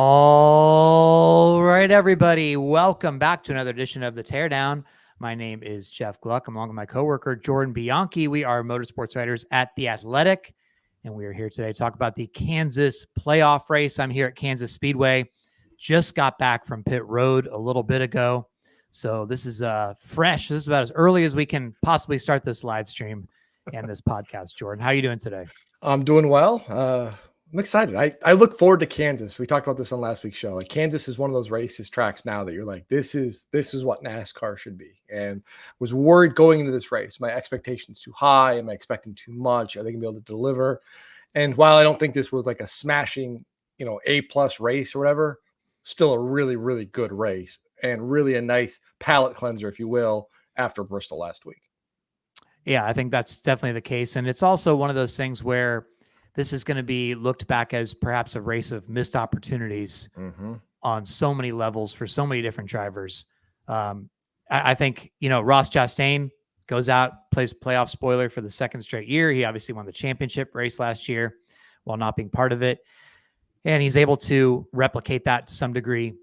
All right, everybody. Welcome back to another edition of the Teardown. My name is Jeff Gluck. I'm along with my coworker, Jordan Bianchi. We are motorsports writers at The Athletic, and we are here today to talk about the Kansas playoff race. I'm here at Kansas Speedway. Just got back from pit road a little bit ago. So this is fresh. This is about as early as we can possibly start this live stream and this podcast. Jordan, how are you doing today? I'm doing well. I'm excited. I look forward to Kansas. We talked about this on last week's show. Like, Kansas is one of those tracks now that you're like, this is what NASCAR should be. And was worried going into this race. My expectations too high. Am I expecting too much? Are they gonna be able to deliver? And while I don't think this was like a smashing, A+ race or whatever, still a really, really good race and really a nice palate cleanser, if you will, after Bristol last week. Yeah, I think that's definitely the case. And it's also one of those things where this is going to be looked back as perhaps a race of missed opportunities on so many levels for so many different drivers. I think, Ross Chastain goes out, plays playoff spoiler for the second straight year. He obviously won the championship race last year while not being part of it. And he's able to replicate that to some degree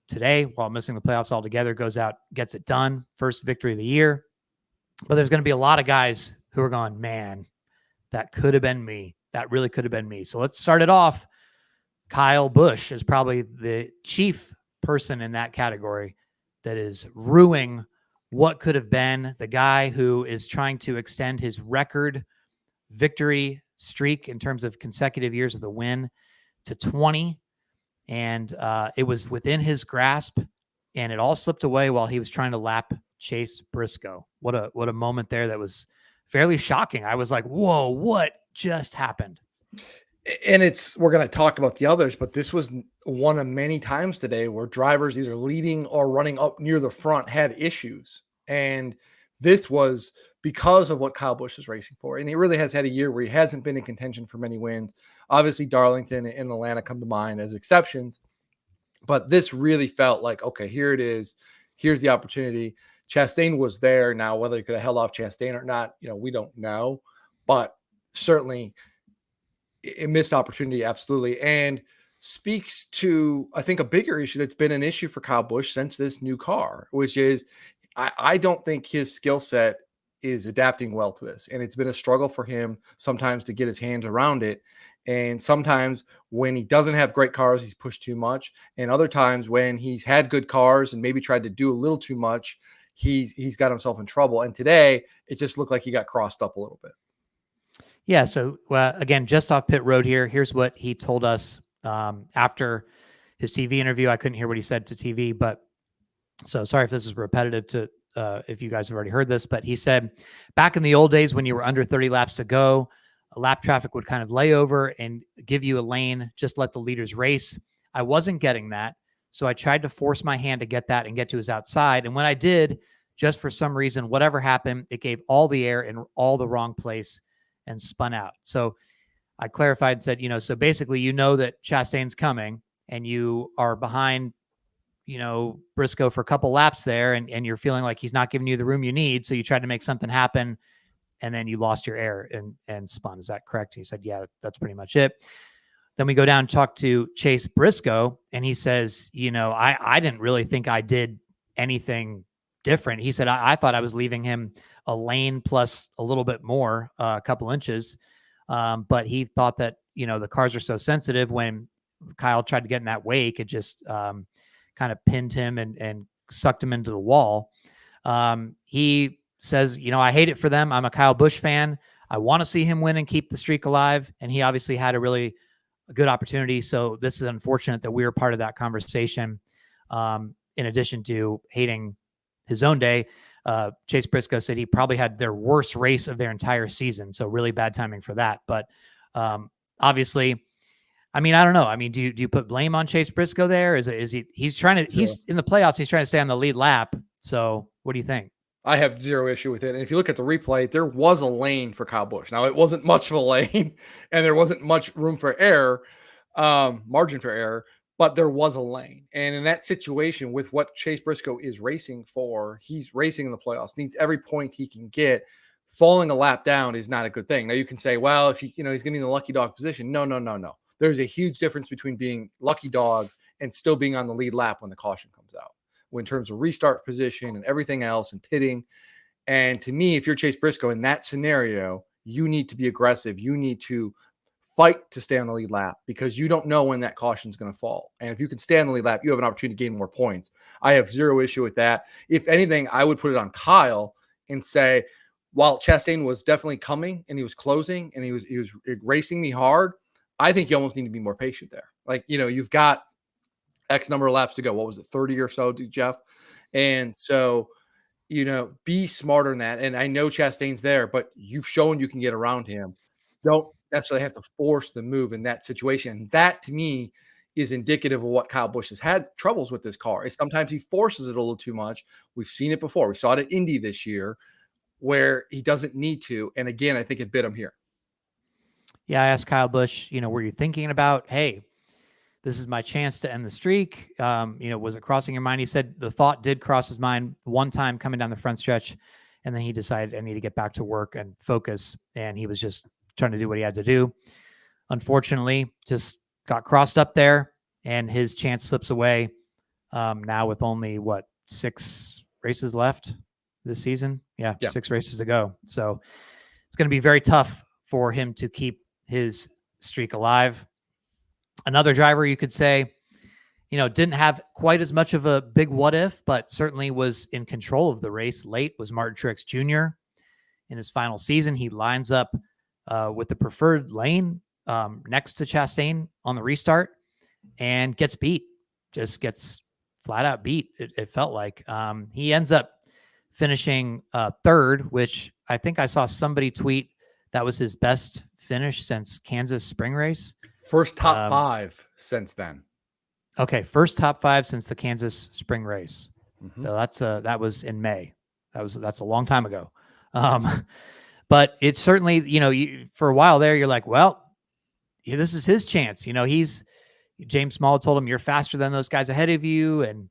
today while missing the playoffs altogether, goes out, gets it done. First victory of the year. But there's going to be a lot of guys who are going, man, that could have been me. That really could have been me. So let's start it off. Kyle Busch is probably the chief person in that category that is ruining what could have been. The guy who is trying to extend his record victory streak in terms of consecutive years of the win to 20. And it was within his grasp, and it all slipped away while he was trying to lap Chase Briscoe. What a moment there that was fairly shocking. I was like, whoa, what just happened? And we're going to talk about the others, but this was one of many times today where drivers either leading or running up near the front had issues. And this was because of what Kyle Busch is racing for. And he really has had a year where he hasn't been in contention for many wins. Obviously, Darlington and Atlanta come to mind as exceptions. But this really felt like, okay, here it is. Here's the opportunity. Chastain was there. Now, whether he could have held off Chastain or not, we don't know. But certainly a missed opportunity, absolutely. And speaks to, I think, a bigger issue that's been an issue for Kyle Busch since this new car, which is I don't think his skill set is adapting well to this. And it's been a struggle for him sometimes to get his hands around it. And sometimes when he doesn't have great cars, he's pushed too much. And other times when he's had good cars and maybe tried to do a little too much, he's got himself in trouble. And today it just looked like he got crossed up a little bit. Yeah. So again, just off pit road here, here's what he told us after his TV interview. I couldn't hear what he said to TV, but so sorry if this is repetitive to if you guys have already heard this, but he said back in the old days when you were under 30 laps to go, lap traffic would kind of lay over and give you a lane, just let the leaders race. I wasn't getting that. So I tried to force my hand to get that and get to his outside. And when I did, just for some reason, whatever happened, it gave all the air in all the wrong place and spun out. So I clarified and said, so basically, that Chastain's coming and you are behind, Briscoe for a couple laps there and you're feeling like he's not giving you the room you need. So you tried to make something happen and then you lost your air and spun. Is that correct? He said, yeah, that's pretty much it. Then we go down and talk to Chase Briscoe and he says, I didn't really think I did anything different. He said, I thought I was leaving him a lane plus a little bit more, a couple inches. But he thought that, the cars are so sensitive when Kyle tried to get in that wake, it just kind of pinned him and sucked him into the wall. He says, I hate it for them. I'm a Kyle Busch fan. I want to see him win and keep the streak alive. And he obviously had a good opportunity. So this is unfortunate that we were part of that conversation. In addition to hating his own day, Chase Briscoe said he probably had their worst race of their entire season. So really bad timing for that. But obviously, I don't know. Do you put blame on Chase Briscoe there? He's in the playoffs. He's trying to stay on the lead lap. So what do you think? I have zero issue with it. And if you look at the replay, there was a lane for Kyle Busch. Now, it wasn't much of a lane and there wasn't much room for error, margin for error, but there was a lane. And in that situation with what Chase Briscoe is racing for, he's racing in the playoffs, needs every point he can get. Falling a lap down is not a good thing. Now you can say, well, if he's getting the lucky dog position. No. There's a huge difference between being lucky dog and still being on the lead lap when the caution comes out, in terms of restart position and everything else and pitting. And to me, if you're Chase Briscoe in that scenario, you need to be aggressive. You need to fight to stay on the lead lap because you don't know when that caution is going to fall. And if you can stay on the lead lap, you have an opportunity to gain more points. I have zero issue with that. If anything, I would put it on Kyle and say, while Chastain was definitely coming and he was closing and he was racing me hard, I think you almost need to be more patient there. Like, you've got X number of laps to go. What was it, 30 or so, Jeff? And so, be smarter than that. And I know Chastain's there, but you've shown you can get around him. Don't necessarily have to force the move in that situation. That, to me, is indicative of what Kyle Busch has had troubles with this car. Is sometimes he forces it a little too much. We've seen it before. We saw it at Indy this year where he doesn't need to. And again, I think it bit him here. Yeah, I asked Kyle Busch, were you thinking about, hey, this is my chance to end the streak? Was it crossing your mind? He said the thought did cross his mind one time coming down the front stretch, and then he decided I need to get back to work and focus, and he was just trying to do what he had to do. Unfortunately, just got crossed up there, and his chance slips away now with only, 6 races left this season? Yeah, 6 races to go. So it's going to be very tough for him to keep his streak alive. Another driver you could say, didn't have quite as much of a big what if, but certainly was in control of the race late, was Martin Truex Jr. In his final season, he lines up with the preferred lane next to Chastain on the restart and gets beat, just gets flat out beat. It felt like he ends up finishing third, which I think I saw somebody tweet that was his best finish since Kansas spring race. First top 5 since then. Okay, first top 5 since the Kansas spring race. Mm-hmm. So that was in May. That's a long time ago. But it certainly, for a while there, you're like, well, this is his chance. James Small told him, you're faster than those guys ahead of you, and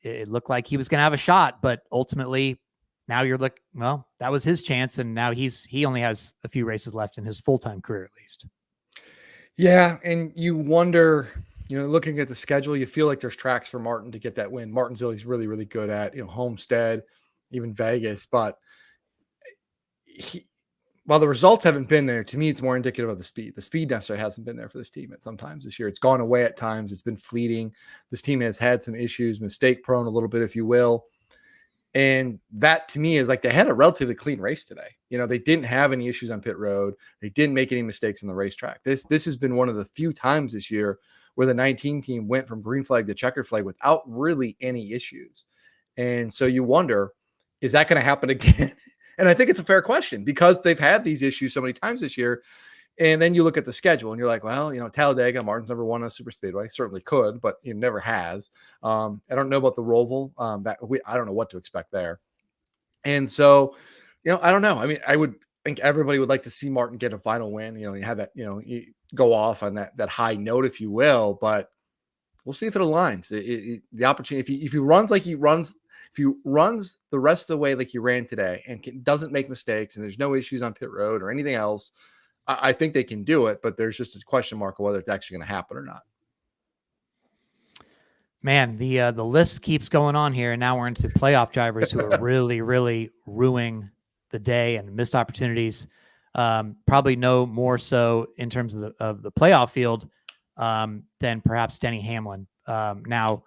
it looked like he was going to have a shot, but ultimately, now you're like, well, that was his chance, and now he only has a few races left in his full-time career, at least. Yeah, and you wonder, looking at the schedule, you feel like there's tracks for Martin to get that win. Martinsville, he's really, really good at, Homestead, even Vegas. But while the results haven't been there, to me, it's more indicative of the speed. The speed necessarily hasn't been there for this team at some times this year. It's gone away at times. It's been fleeting. This team has had some issues, mistake prone a little bit, if you will. And that, to me, is like they had a relatively clean race today. They didn't have any issues on pit road. They didn't make any mistakes on the racetrack. This has been one of the few times this year where the 19 team went from green flag to checkered flag without really any issues. And so you wonder, is that going to happen again? And I think it's a fair question because they've had these issues so many times this year. And then you look at the schedule and you're like, well, Talladega, Martin's never won a super speedway. Certainly could, but he never has. I don't know about the Roval. I don't know what to expect there. And so, I don't know. I mean, I would think everybody would like to see Martin get a final win. You have that, you go off on that high note, if you will, but we'll see if it aligns. The opportunity, if he runs like he runs, if he runs the rest of the way like he ran today and doesn't make mistakes and there's no issues on pit road or anything else, I think they can do it, but there's just a question mark of whether it's actually going to happen or not. Man, the list keeps going on here, and now we're into playoff drivers who are really, really ruining the day and missed opportunities. Probably no more so in terms of the playoff field than perhaps Denny Hamlin. Now,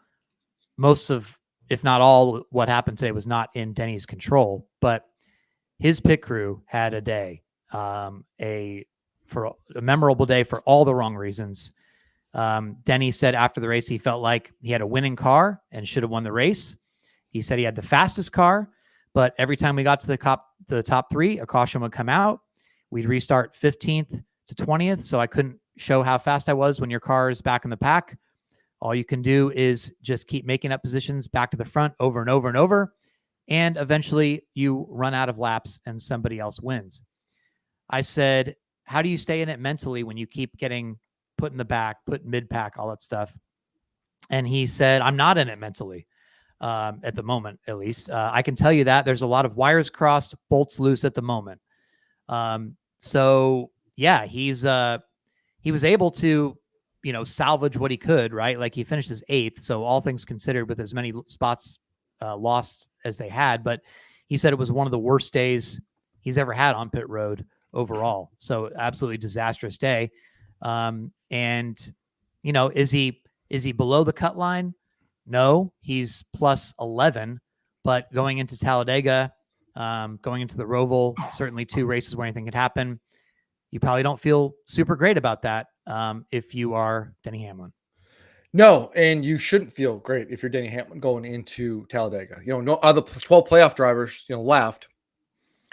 most of, if not all, what happened today was not in Denny's control, but his pit crew had a day, for a memorable day for all the wrong reasons. Denny said after the race, he felt like he had a winning car and should have won the race. He said he had the fastest car, but every time we got to the top 3, a caution would come out. We'd restart 15th to 20th. So I couldn't show how fast I was when your car is back in the pack. All you can do is just keep making up positions back to the front over and over and over. And eventually you run out of laps and somebody else wins. I said, how do you stay in it mentally when you keep getting put in the back, put mid-pack, all that stuff? And he said, I'm not in it mentally at the moment, at least. I can tell you that there's a lot of wires crossed, bolts loose at the moment. So yeah, he was able to salvage what he could, right? Like he finished his 8th. So all things considered, with as many spots lost as they had, but he said it was one of the worst days he's ever had on pit road overall. So absolutely disastrous day. And is he below the cut line? No, he's plus 11, but going into Talladega, going into the Roval, certainly 2 races where anything could happen. You probably don't feel super great about that if you are Denny Hamlin. No, and you shouldn't feel great if you're Denny Hamlin going into Talladega. No other 12 playoff drivers, left.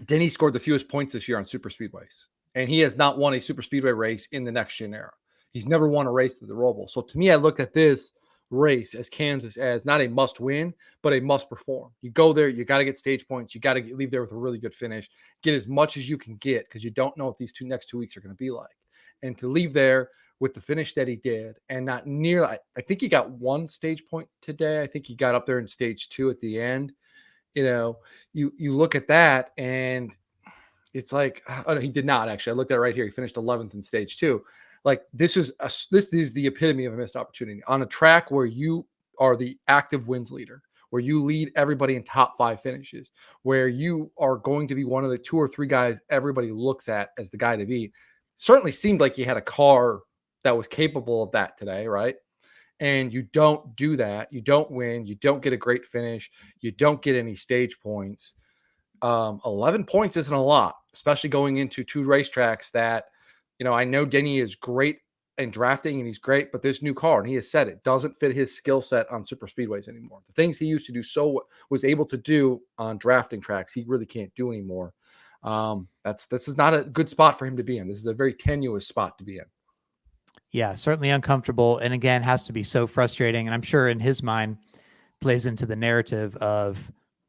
Denny scored the fewest points this year on super speedways, and he has not won a super speedway race in the next gen era. He's never won a race at the Roval. So to me, I look at this race as Kansas as not a must win, but a must perform. You go there, you got to get stage points. You got to leave there with a really good finish. Get as much as you can get because you don't know what these next 2 weeks are going to be like. And to leave there with the finish that he did and not near, I think he got 1 stage point today. I think he got up there in stage 2 at the end. You look at that and it's like, oh no, he did not actually. I looked at it right here. He finished 11th in stage 2. Like this is the epitome of a missed opportunity on a track where you are the active wins leader, where you lead everybody in top 5 finishes, where you are going to be one of the 2 or 3 guys everybody looks at as the guy to beat. Certainly seemed like he had a car that was capable of that today, right? And you don't do that. You don't win. You don't get a great finish. You don't get any stage points. 11 points isn't a lot, especially going into 2 racetracks that, I know Denny is great in drafting and he's great, but this new car, and he has said it, doesn't fit his skill set on super speedways anymore. The things he used to do was able to do on drafting tracks, he really can't do anymore. This is not a good spot for him to be in. This is a very tenuous spot to be in. Yeah, certainly uncomfortable. And again, has to be so frustrating. And I'm sure in his mind plays into the narrative of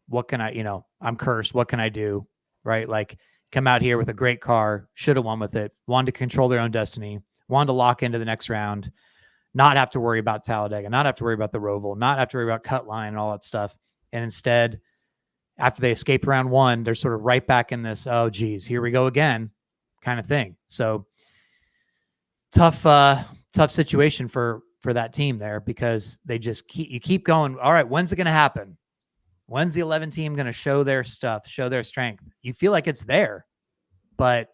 what can I, I'm cursed. What can I do? Right. Like come out here with a great car, should have won with it, wanted to control their own destiny, wanted to lock into the next round, not have to worry about Talladega, not have to worry about the Roval, not have to worry about cut line and all that stuff. And instead, after they escaped round 1, they're sort of right back in this, oh geez, here we go again kind of thing. So tough situation for that team there, because they just keep going. All right, when's it going to happen? When's the 11 team going to show their stuff, show their strength? You feel like it's there, but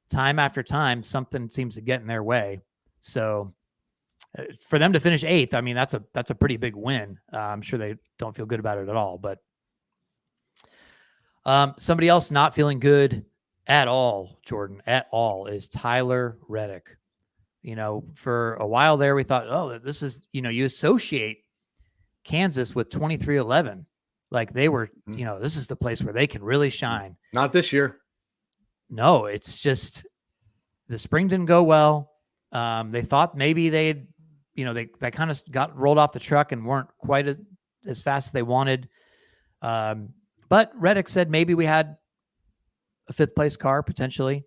time after time, something seems to get in their way. So for them to finish 8th, I mean, that's a pretty big win. I'm sure they don't feel good about it at all, but somebody else not feeling good at all, Jordan, at all, is Tyler Reddick. For a while there, we thought, oh, this is, you associate Kansas with 23-11. Like they were, this is the place where they can really shine. Not this year. No, it's just the spring didn't go well. They thought maybe they kind of got rolled off the truck and weren't quite as fast as they wanted. But Reddick said maybe we had a 5th place car potentially,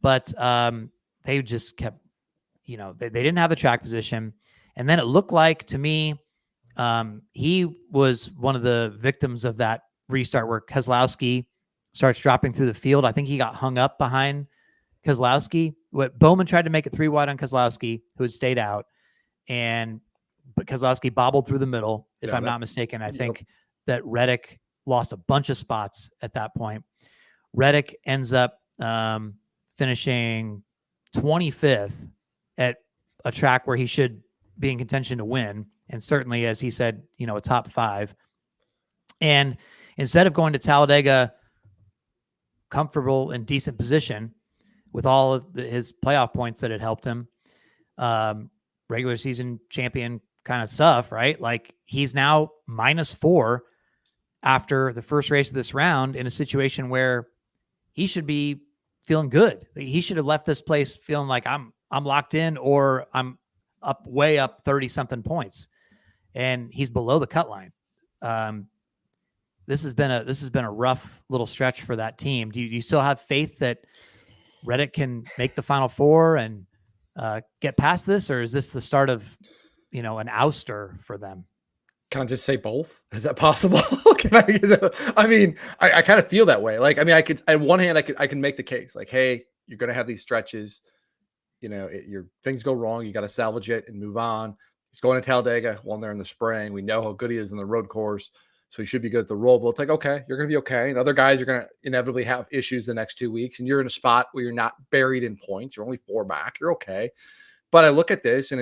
but they just kept, they didn't have the track position. And then it looked like to me, he was one of the victims of that restart where Keselowski starts dropping through the field. I think he got hung up behind Keselowski. Bowman tried to make it 3 wide on Keselowski, who had stayed out, but Keselowski bobbled through the middle, if I'm not mistaken. I think that Reddick lost a bunch of spots at that point. Reddick ends up finishing 25th at a track where he should be in contention to win. And certainly, as he said, a top 5. And instead of going to Talladega comfortable and decent position with all of his playoff points that had helped him, regular season champion kind of stuff, right? Like he's now -4 after the first race of this round in a situation where he should be feeling good. He should have left this place feeling like I'm locked in, or I'm way up 30 something points, and he's below the cut line. This has been a rough little stretch for that team. Do you still have faith that Reddick can make the Final 4 and get past this, or is this the start of an ouster for them? Can I just say both? Is that possible? I kind of feel that way. Like, I could, on one hand, I can make the case like, hey, you're going to have these stretches. your things go wrong. You got to salvage it and move on. He's going to Talladega one there in the spring. We know how good he is in the road course. So he should be good at the Roval. It's like, okay, you're going to be okay. And other guys are going to inevitably have issues the next 2 weeks. And you're in a spot where you're not buried in points. You're only 4 back. You're okay. But I look at this and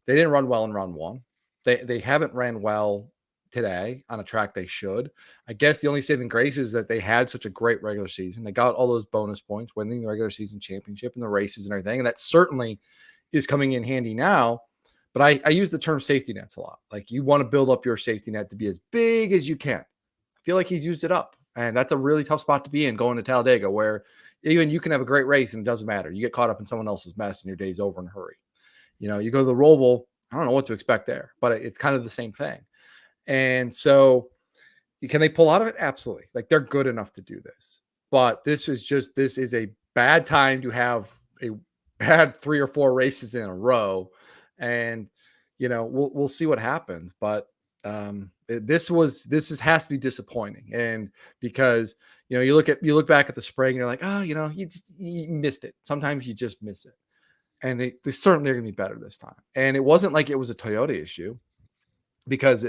they didn't run well in round 1. They haven't ran well today on a track they should. I guess the only saving grace is that they had such a great regular season. They got all those bonus points, winning the regular season championship and the races and everything. And that certainly is coming in handy now. But I use the term safety nets a lot. Like, you want to build up your safety net to be as big as you can. I feel like he's used it up. And that's a really tough spot to be in going to Talladega, where even you can have a great race and it doesn't matter. You get caught up in someone else's mess and your day's over in a hurry. You go to the Roval, I don't know what to expect there, but it's kind of the same thing. And so can they pull out of it? Absolutely. Like, they're good enough to do this. But this is a bad time to have a bad 3 or 4 races in a row. And, we'll see what happens. But this has to be disappointing. And because, you look back at the spring and you're like, oh, you missed it. Sometimes you just miss it. And they certainly are going to be better this time. And it wasn't like it was a Toyota issue, because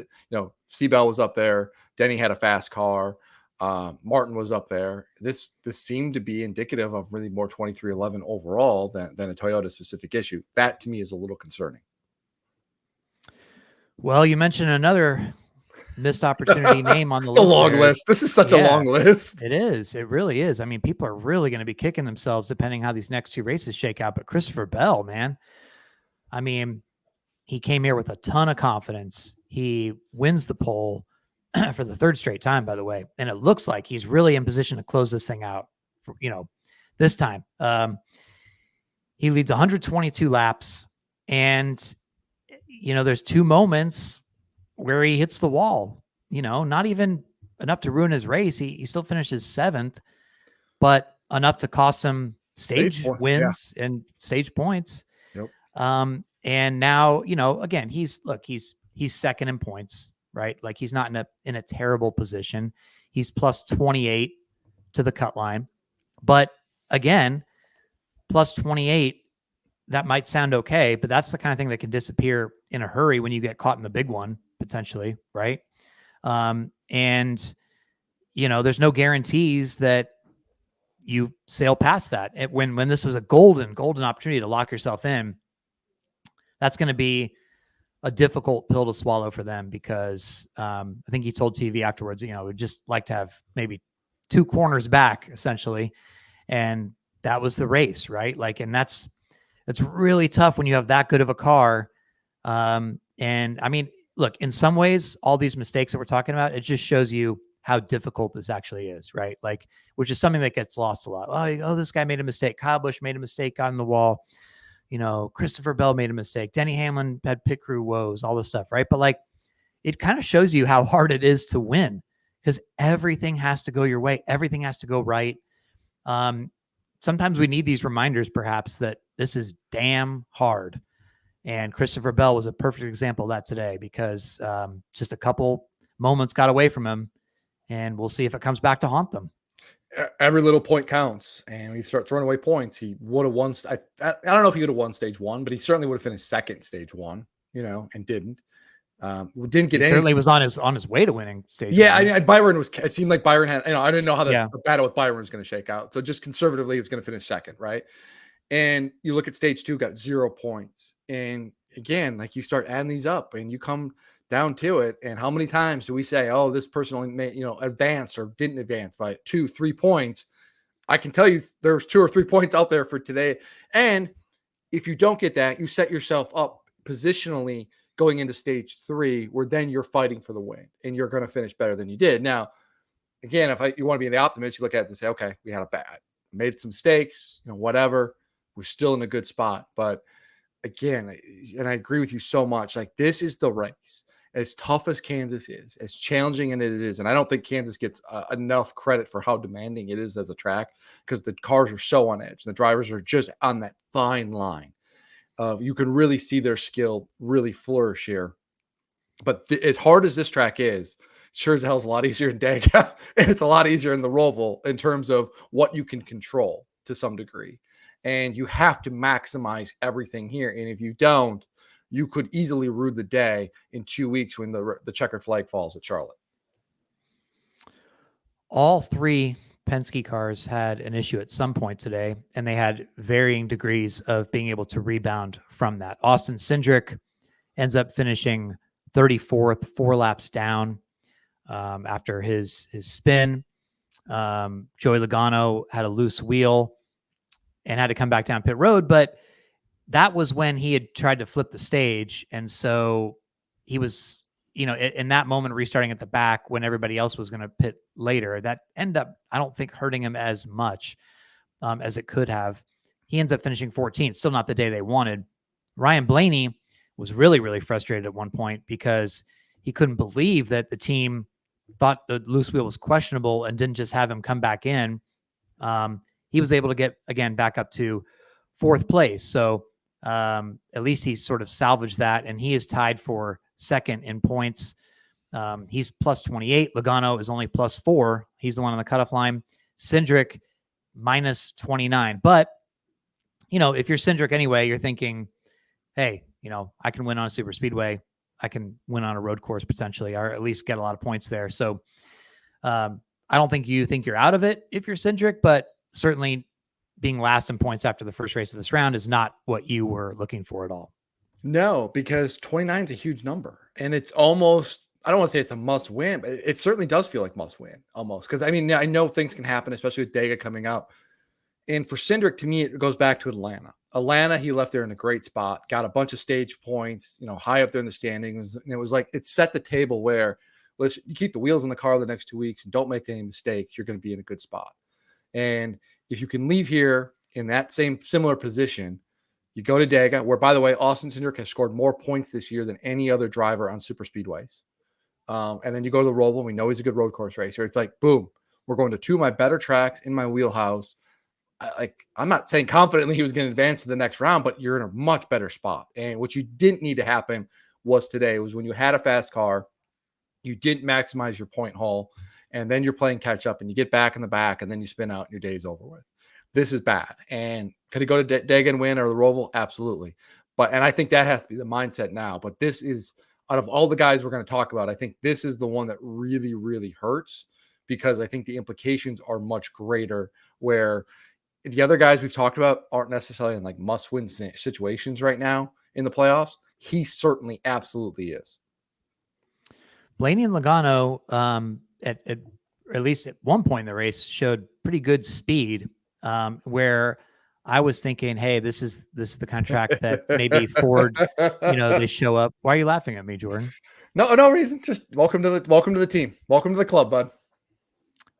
Seabell was up there. Denny had a fast car. Martin was up there. This seemed to be indicative of really more 2311 overall than a Toyota specific issue. That to me is a little concerning. Well, you mentioned another missed opportunity name on the list. A long list. This is such a long list. It is. It really is. I mean, people are really going to be kicking themselves depending how these next 2 races shake out. But Christopher Bell, man, I mean, he came here with a ton of confidence. He wins the pole for the 3rd straight time, by the way. And it looks like he's really in position to close this thing out for, this time. He leads 122 laps, and, there's 2 moments where he hits the wall, not even enough to ruin his race. He still finishes 7th, but enough to cost him stage wins and stage points. Yep. And now, again, he's 2nd in points, right? Like, he's not in a terrible position. He's plus 28 to the cut line. But again, plus 28, that might sound okay, but that's the kind of thing that can disappear in a hurry when you get caught in the big one, potentially, right? And, there's no guarantees that you sail past that. When this was a golden opportunity to lock yourself in, that's going to be a difficult pill to swallow for them, because I think he told TV afterwards, we'd just like to have maybe 2 corners back, essentially. And that was the race, right? Like, and that's really tough when you have that good of a car. And I mean, look, in some ways, all these mistakes that we're talking about, it just shows you how difficult this actually is, right? Like, which is something that gets lost a lot. Oh, this guy made a mistake. Kyle Busch made a mistake, got on the wall. Christopher Bell made a mistake. Denny Hamlin had pit crew woes, all this stuff, right? But like, it kind of shows you how hard it is to win, because everything has to go your way. Everything has to go right. Sometimes we need these reminders, perhaps, that this is damn hard. And Christopher Bell was a perfect example of that today, because just a couple moments got away from him, and we'll see if it comes back to haunt them. Every little point counts, and when you start throwing away points, he would have won. I don't know if he would have won stage 1, but he certainly would have finished 2nd stage 1, and didn't. Didn't get he certainly was on his way to winning stage 1. I mean, Byron it seemed like Byron had, I didn't know how the battle with Byron was going to shake out. So just conservatively, he was going to finish 2nd, right? And you look at stage 2, got 0 points. And again, like, you start adding these up and you come down to it. And how many times do we say, oh, this person only made, advanced or didn't advance by 2-3 points? I can tell you there's 2 or 3 points out there for today. And if you don't get that, you set yourself up positionally going into stage 3, where then you're fighting for the win and you're going to finish better than you did. Now, again, if you want to be the optimist, you look at it and say, okay, we had made some mistakes, whatever. We're still in a good spot. But again, and I agree with you so much, like, this is the race. As tough as Kansas is, as challenging and it is, and I don't think Kansas gets enough credit for how demanding it is as a track, because the cars are so on edge. The drivers are just on that fine line. You can really see their skill really flourish here. But as hard as this track is, sure as hell is a lot easier in Dega, and it's a lot easier in the Roval in terms of what you can control to some degree. And you have to maximize everything here. And if you don't, you could easily rue the day in 2 weeks when the checkered flag falls at Charlotte. All three Penske cars had an issue at some point today, and they had varying degrees of being able to rebound from that. Austin Cindric ends up finishing 34th, 4 laps down after his spin. Joey Logano had a loose wheel and had to come back down pit road, but that was when he had tried to flip the stage. And so he was, in that moment, restarting at the back when everybody else was going to pit later. That ended up, I don't think, hurting him as much as it could have. He ends up finishing 14th, still not the day they wanted. Ryan Blaney was really, really frustrated at one point because he couldn't believe that the team thought the loose wheel was questionable and didn't just have him come back in. He was able to get, again, back up to 4th place. So at least he sort of salvaged that, and he is tied for 2nd in points. He's plus 28. Logano is only plus 4. He's the one on the cutoff line. Cindric minus 29. But, if you're Cindric anyway, you're thinking, hey, I can win on a super speedway. I can win on a road course potentially, or at least get a lot of points there. So I don't think you think you're out of it if you're Cindric, but certainly being last in points after the first race of this round is not what you were looking for at all. No, because 29 is a huge number, and it's almost, I don't want to say it's a must win, but it certainly does feel like must win almost. Because I know things can happen, especially with Dega coming up. And for Cindric, to me, it goes back to Atlanta. He left there in a great spot, got a bunch of stage points, high up there in the standings. And it was like, it set the table where you keep the wheels in the car the next 2 weeks and don't make any mistakes. You're going to be in a good spot. And if you can leave here in that similar position, you go to Dega, where, by the way, Austin Cindric has scored more points this year than any other driver on super speedways. And then you go to the Roval, and we know he's a good road course racer. It's like, boom, we're going to 2 of my better tracks in my wheelhouse. I'm not saying confidently he was going to advance to the next round, but you're in a much better spot. And what you didn't need to happen was when you had a fast car, you didn't maximize your point haul, and then you're playing catch up, and you get back in the back, and then you spin out, and your day's over with. This is bad. And could he go to Dega and win, or the Roval? Absolutely. And I think that has to be the mindset now. But this is, out of all the guys we're going to talk about, I think this is the one that really, really hurts, because I think the implications are much greater, where the other guys we've talked about aren't necessarily in like must-win situations right now in the playoffs. He certainly absolutely is. Blaney and Logano, at least at one point in the race, showed pretty good speed, where I was thinking, hey, this is the kind of track that maybe Ford, they show up. Why are you laughing at me, Jordan? No reason. Just welcome to the team. Welcome to the club, bud.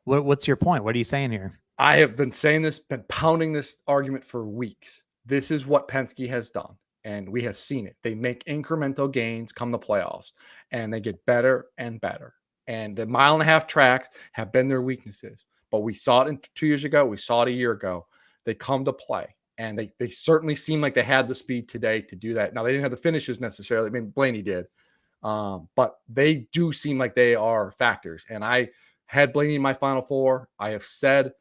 What's your point? What are you saying here? I have been saying this, been pounding this argument for weeks. This is what Penske has done, and we have seen it. They make incremental gains come the playoffs, and they get better and better. And the 1.5 mile tracks have been their weaknesses, but we saw it 2 years ago. We saw it a year ago. They come to play, and they certainly seem like they had the speed today to do that. Now, they didn't have the finishes necessarily. I mean, Blaney did, but they do seem like they are factors. And I had Blaney in my Final Four. I have said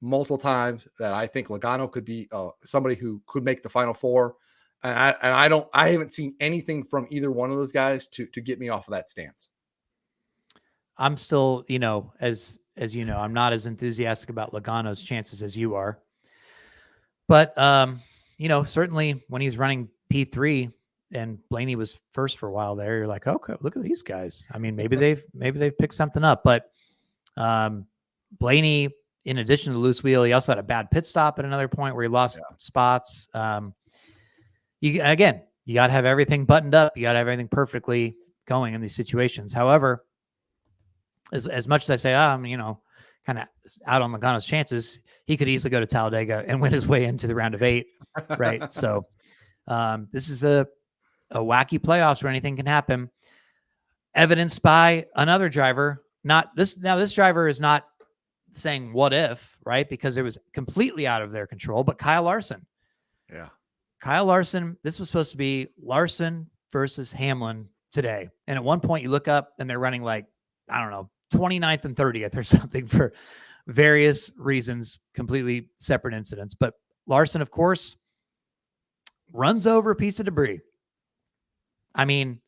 multiple times that I think Logano could be somebody who could make the Final Four. And I haven't seen anything from either one of those guys to get me off of that stance. I'm still, as you know, I'm not as enthusiastic about Logano's chances as you are. But, certainly when he's running P3 and Blaney was first for a while there, you're like, okay, look at these guys. I mean, maybe they've picked something up. But Blaney, in addition to the loose wheel, he also had a bad pit stop at another point where he lost spots. You got to have everything buttoned up. You got to have everything perfectly going in these situations. However, as much as I say, I'm, kind of out on Logano's chances, he could easily go to Talladega and win his way into the round of 8. Right. So this is a wacky playoffs where anything can happen. Evidenced by another driver. This driver is not saying what if, right? Because it was completely out of their control, but Kyle Larson. Yeah. Kyle Larson, this was supposed to be Larson versus Hamlin today. And at one point you look up and they're running like, I don't know, 29th and 30th or something for various reasons, completely separate incidents. But Larson, of course, runs over a piece of debris. I mean,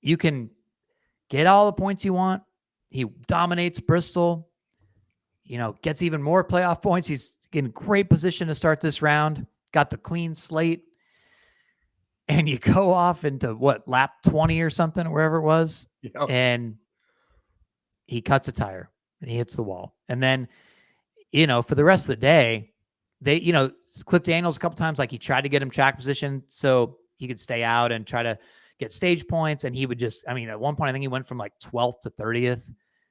you can get all the points you want. He dominates Bristol, gets even more playoff points. He's in great position to start this round, got the clean slate. And you go off into lap 20 or something, wherever it was. Yep. And he cuts a tire and he hits the wall. And then, for the rest of the day, they, Cliff Daniels a couple times, like he tried to get him track position so he could stay out and try to get stage points. And he would just, at one point, I think he went from like 12th to 30th.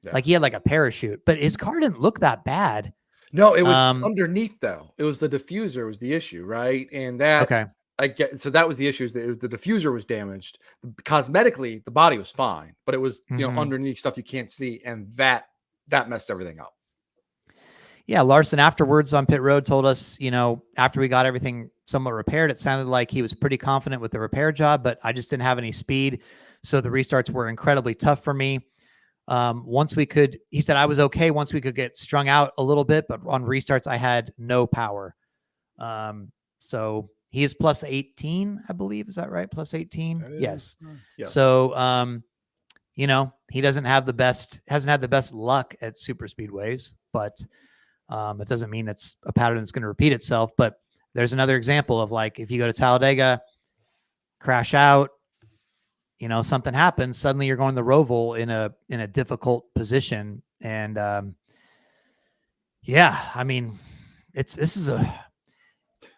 Yeah. Like he had like a parachute, but his car didn't look that bad. No, it was underneath though. It was the diffuser was the issue, right? And that, okay. So that was the issue. Is that the diffuser was damaged. Cosmetically, the body was fine, but it was underneath stuff you can't see, and that messed everything up. Yeah, Larson afterwards on pit road told us, after we got everything somewhat repaired, it sounded like he was pretty confident with the repair job, but I just didn't have any speed, so the restarts were incredibly tough for me. He said I was okay once we could get strung out a little bit, but on restarts I had no power. So he is plus 18, I believe. Is that right? Plus 18? Yes. So, he hasn't had the best luck at super speedways, but it doesn't mean it's a pattern that's going to repeat itself. But there's another example of like, if you go to Talladega, crash out, something happens, suddenly you're going to the Roval in a difficult position. And this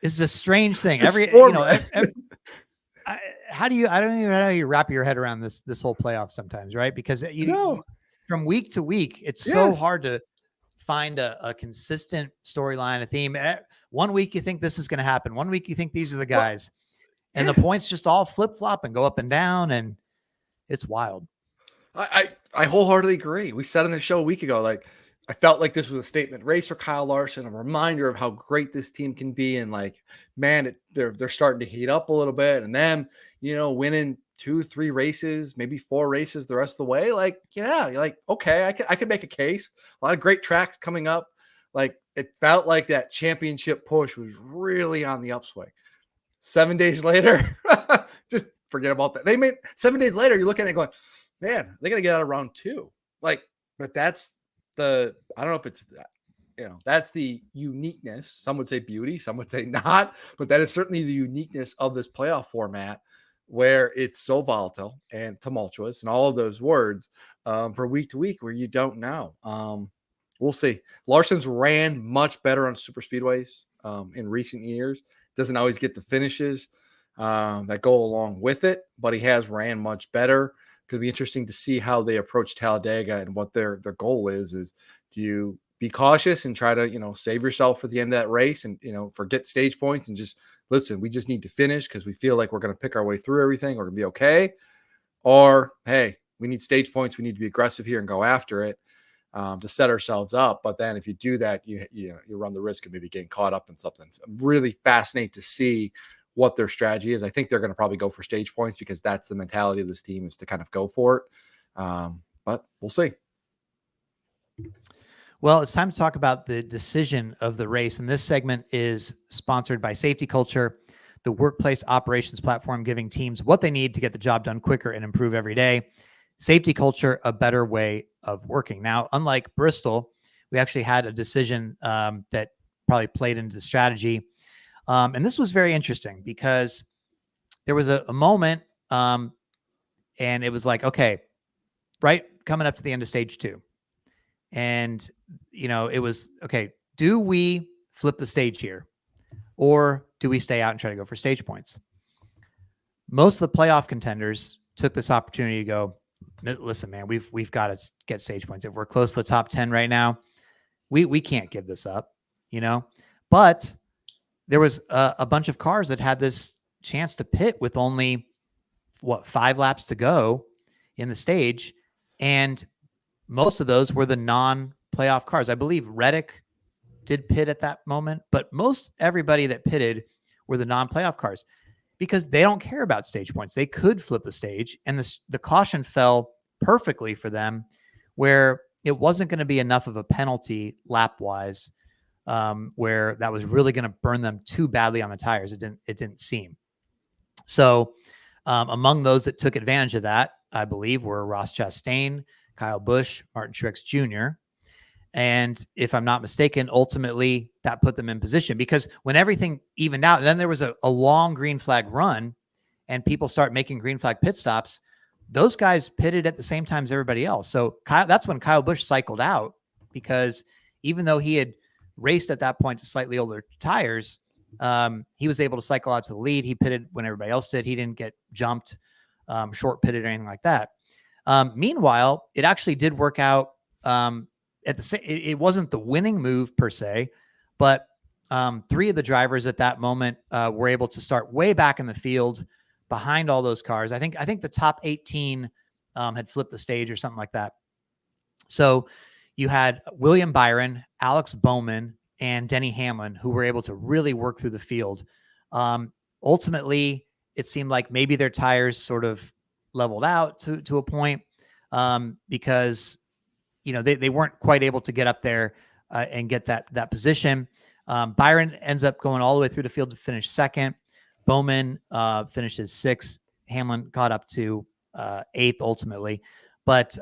is a strange thing. I don't even know how you wrap your head around this whole playoff sometimes, right? Because from week to week, it's so hard to find a consistent storyline, a theme. One week you think this is going to happen. One week you think these are the guys. And the points just all flip-flop and go up and down, and it's wild. I wholeheartedly agree. We said on the show a week ago, like, I felt like this was a statement race for Kyle Larson, a reminder of how great this team can be. And like, man, they're starting to heat up a little bit. And then, winning 2-3 races, maybe 4 races the rest of the way. Like, you're like, okay, I could make a case. A lot of great tracks coming up. Like, it felt like that championship push was really on the upswing. 7 days later, just forget about that. 7 days later, you're looking at it going, man, they're going to get out of round 2. Like, but that's I don't know if it's that's the uniqueness. Some would say beauty, some would say not, but that is certainly the uniqueness of this playoff format where it's so volatile and tumultuous and all of those words for week to week where you don't know. We'll see. Larson's ran much better on super speedways in recent years. Doesn't always get the finishes that go along with it, but he has ran much better. Could be interesting to see how they approach Talladega and what their goal is. Do you be cautious and try to, save yourself for the end of that race and, forget stage points and just listen, we just need to finish because we feel like we're going to pick our way through everything. We're going to be okay. Or, hey, we need stage points. We need to be aggressive here and go after it to set ourselves up. But then if you do that, you run the risk of maybe getting caught up in something. I'm really fascinated to see what their strategy is. I think they're going to probably go for stage points because that's the mentality of this team, is to kind of go for it. But we'll see. Well, it's time to talk about the decision of the race. And this segment is sponsored by Safety Culture, the workplace operations platform giving teams what they need to get the job done quicker and improve every day. Safety Culture, a better way of working. Now, unlike Bristol, we actually had a decision that probably played into the strategy. And this was very interesting because there was a moment and it was like, okay, right, coming up to the end of stage 2. And, it was, okay, do we flip the stage here or do we stay out and try to go for stage points? Most of the playoff contenders took this opportunity to go, listen, man, we've got to get stage points. If we're close to the top 10 right now, we can't give this up, but there was a bunch of cars that had this chance to pit with only 5 laps to go in the stage. And most of those were the non-playoff cars. I believe Reddick did pit at that moment, but most everybody that pitted were the non-playoff cars because they don't care about stage points. They could flip the stage, and the caution fell perfectly for them where it wasn't going to be enough of a penalty lap-wise where that was really going to burn them too badly on the tires. It didn't seem. So among those that took advantage of that, I believe, were Ross Chastain, Kyle Busch, Martin Truex Jr. And if I'm not mistaken, ultimately that put them in position, because when everything evened out, then there was a long green flag run and people start making green flag pit stops. Those guys pitted at the same time as everybody else. So that's when Kyle Busch cycled out, because even though he had raced at that point to slightly older tires, he was able to cycle out to the lead. He pitted when everybody else did. He didn't get jumped, short pitted or anything like that. Meanwhile, it actually did work out at the same. It wasn't the winning move per se, but three of the drivers at that moment were able to start way back in the field behind all those cars. I think the top 18 had flipped the stage or something like that. So you had William Byron, Alex Bowman, and Denny Hamlin, who were able to really work through the field. Ultimately, it seemed like maybe their tires sort of leveled out to a point, because, you know, they weren't quite able to get up there and get that position. Byron ends up going all the way through the field to finish second. Bowman finishes sixth. Hamlin got up to eighth ultimately. But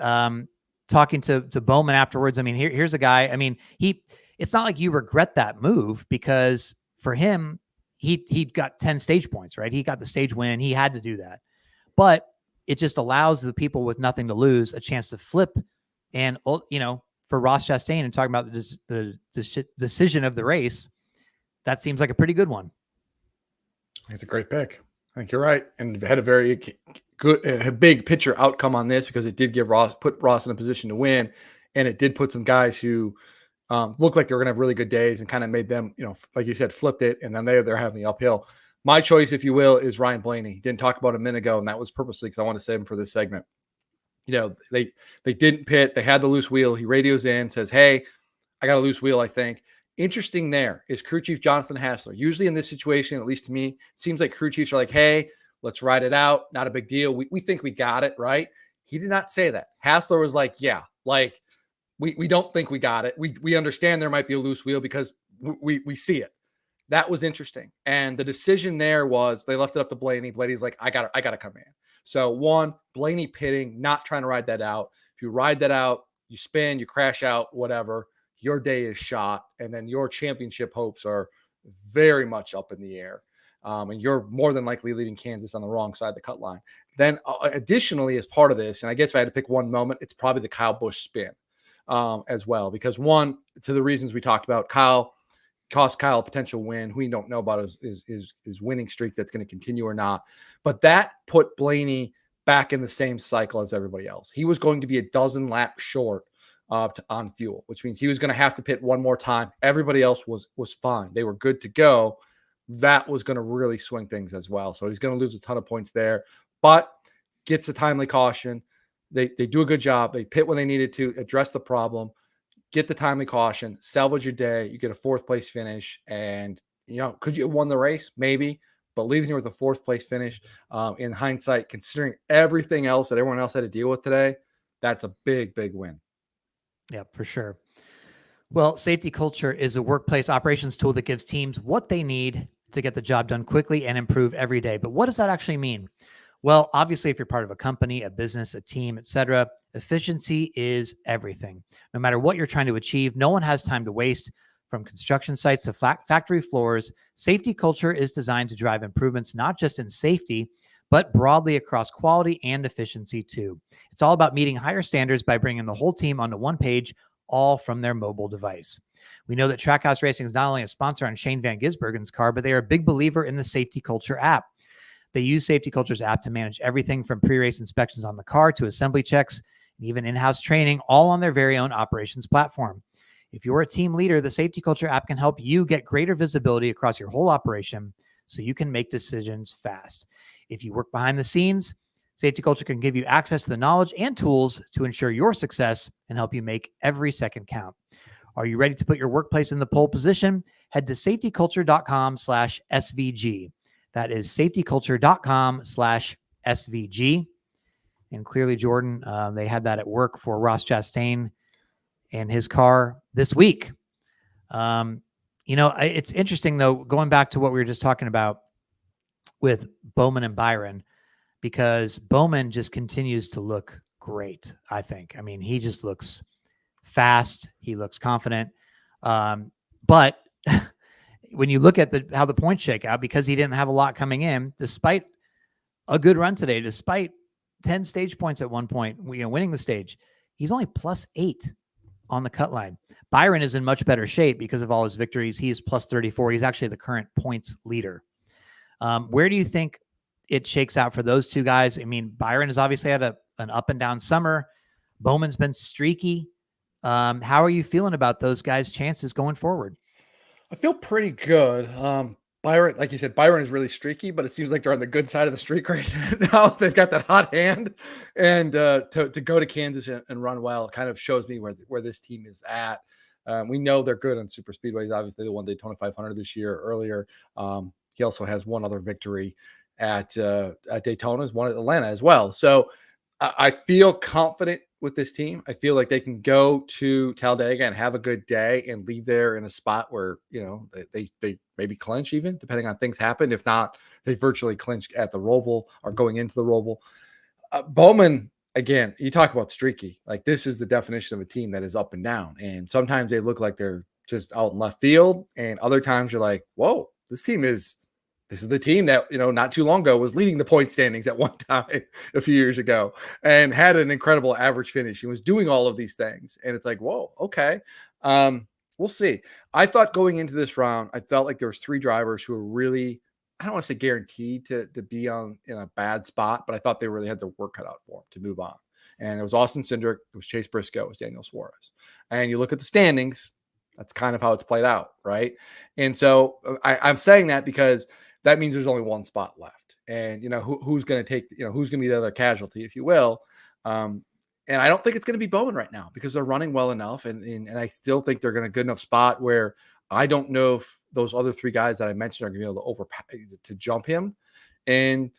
talking to Bowman afterwards, I mean, here's a guy. I mean, it's not like you regret that move, because for him, he got 10 stage points, right? He got the stage win. He had to do that. But it just allows the people with nothing to lose a chance to flip. And, you know, for Ross Chastain, and talking about the decision of the race, that seems like a pretty good one. It's a great pick. I think you're right. And had a very good, a big picture outcome on this, because it did put Ross in a position to win. And it did put some guys who looked like they were going to have really good days, and kind of made them, you know, like you said, flipped it. And then they're having the uphill. My choice, if you will, is Ryan Blaney. Didn't talk about a minute ago, and that was purposely because I want to save him for this segment. You know, they didn't pit. They had the loose wheel. He radios in, says, "Hey, I got a loose wheel, I think." Interesting there is crew chief Jonathan Hassler. Usually in this situation, at least to me, it seems like crew chiefs are like, "Hey, let's ride it out. Not a big deal. We think we got it, right?" He did not say that. Hassler was like, "Yeah, like we don't think we got it. We understand there might be a loose wheel because we see it." That was interesting. And the decision there was they left it up to Blaney. Blaney's like, I gotta come in. So one, Blaney pitting, not trying to ride that out. If you ride that out, you spin, you crash out, whatever, your day is shot. And then your championship hopes are very much up in the air. And you're more than likely leaving Kansas on the wrong side of the cut line. Then additionally, as part of this, and I guess if I had to pick one moment, it's probably the Kyle Busch spin as well. Because one, to the reasons we talked about, cost Kyle a potential win. Who we don't know about his winning streak that's going to continue or not. But that put Blaney back in the same cycle as everybody else. He was going to be a dozen laps short on fuel, which means he was going to have to pit one more time. Everybody else was fine. They were good to go. That was going to really swing things as well. So he's going to lose a ton of points there, but gets a timely caution. They do a good job. They pit when they needed to, address the problem, get the timely caution, salvage your day. You get a fourth place finish. And, you know, could you have won the race? Maybe. But leaving here with a fourth place finish, in hindsight, considering everything else that everyone else had to deal with today, that's a big, big win. Yeah, for sure. Well, safety culture is a workplace operations tool that gives teams what they need to get the job done quickly and improve every day. But what does that actually mean? Well, obviously, if you're part of a company, a business, a team, etc., efficiency is everything. No matter what you're trying to achieve, no one has time to waste. From construction sites to factory floors, safety culture is designed to drive improvements not just in safety, but broadly across quality and efficiency too. It's all about meeting higher standards by bringing the whole team onto one page, all from their mobile device. We know that Trackhouse Racing is not only a sponsor on Shane Van Gisbergen's car, but they are a big believer in the Safety Culture app. They use Safety Culture's app to manage everything from pre-race inspections on the car to assembly checks and even in-house training, all on their very own operations platform. If you're a team leader, the Safety Culture app can help you get greater visibility across your whole operation so you can make decisions fast. If you work behind the scenes, Safety Culture can give you access to the knowledge and tools to ensure your success and help you make every second count. Are you ready to put your workplace in the pole position? Head to safetyculture.com/SVG. That is safetyculture.com/SVG. And clearly, Jordan, they had that at work for Ross Chastain and his car this week. It's interesting though, going back to what we were just talking about with Bowman and Byron, because Bowman just continues to look great, I think. I mean, he just looks fast. He looks confident. But when you look at how the points shake out, because he didn't have a lot coming in, despite a good run today, despite 10 stage points at one point, winning the stage, he's only +8 on the cut line. Byron is in much better shape because of all his victories. He is +34. He's actually the current points leader. Where do you think it shakes out for those two guys? I mean, Byron has obviously had an up and down summer. Bowman's been streaky. How are you feeling about those guys' chances going forward? I feel pretty good. Byron, like you said, Byron is really streaky, but it seems like they're on the good side of the streak right now. They've got that hot hand, and to go to Kansas and run well kind of shows me where this team is at. We know they're good on super speedways. Obviously, they won Daytona 500 this year earlier. He also has one other victory at Daytona, one at Atlanta as well. So I feel confident with this team. I feel like they can go to Talladega and have a good day and leave there in a spot where, they maybe clinch even, depending on things happen. If not, they virtually clinch at the Roval or going into the Roval. Bowman, again, you talk about streaky. Like, this is the definition of a team that is up and down. And sometimes they look like they're just out in left field. And other times you're like, whoa, this is the team that, not too long ago was leading the point standings at one time a few years ago and had an incredible average finish. He was doing all of these things. And it's like, whoa, okay. We'll see. I thought going into this round, I felt like there was 3 drivers who were really, I don't want to say guaranteed to be in a bad spot, but I thought they really had their work cut out for them to move on. And it was Austin Cindric, it was Chase Briscoe, it was Daniel Suarez. And you look at the standings, that's kind of how it's played out, right? And so I'm saying that because that means there's only one spot left. And, who's going to take, who's going to be the other casualty, if you will. And I don't think it's going to be Bowman right now because they're running well enough. And I still think they're in a good enough spot where I don't know if those other 3 guys that I mentioned are going to be able to jump him. And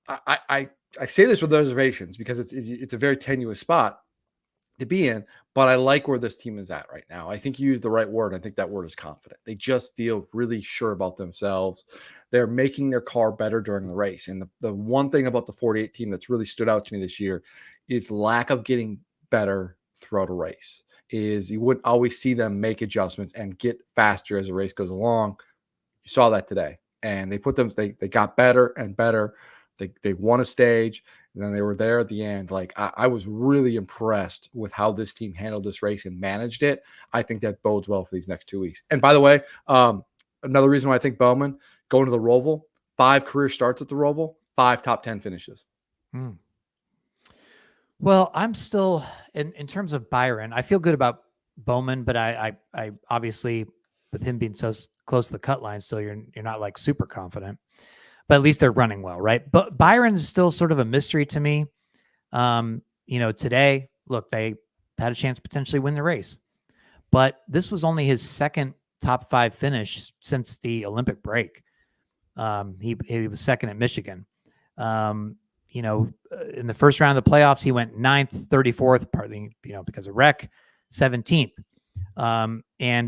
I say this with reservations because it's a very tenuous spot to be in, but I like where this team is at right now. I think you used the right word. I think that word is confident. They just feel really sure about themselves. They're making their car better during the race. And the one thing about the 48 team that's really stood out to me this year is lack of getting better throughout a race. Is you wouldn't always see them make adjustments and get faster as the race goes along. You saw that today. And they got better and better. They won a stage. And then they were there at the end. Like, I was really impressed with how this team handled this race and managed it. I think that bodes well for these next 2 weeks. And by the way, another reason why I think Bowman going to the Roval, 5 career starts at the Roval, 5 top 10 finishes. Well, I'm still in terms of Byron, I feel good about Bowman, but I obviously, with him being so close to the cut line, still you're not like super confident. But at least they're running well, right? But Byron is still sort of a mystery to me. Today, look, they had a chance to potentially win the race, but this was only his second top 5 finish since the Olympic break. He was second at Michigan. In the first round of the playoffs, he went 9th, 34th, partly, because of wreck, 17th. And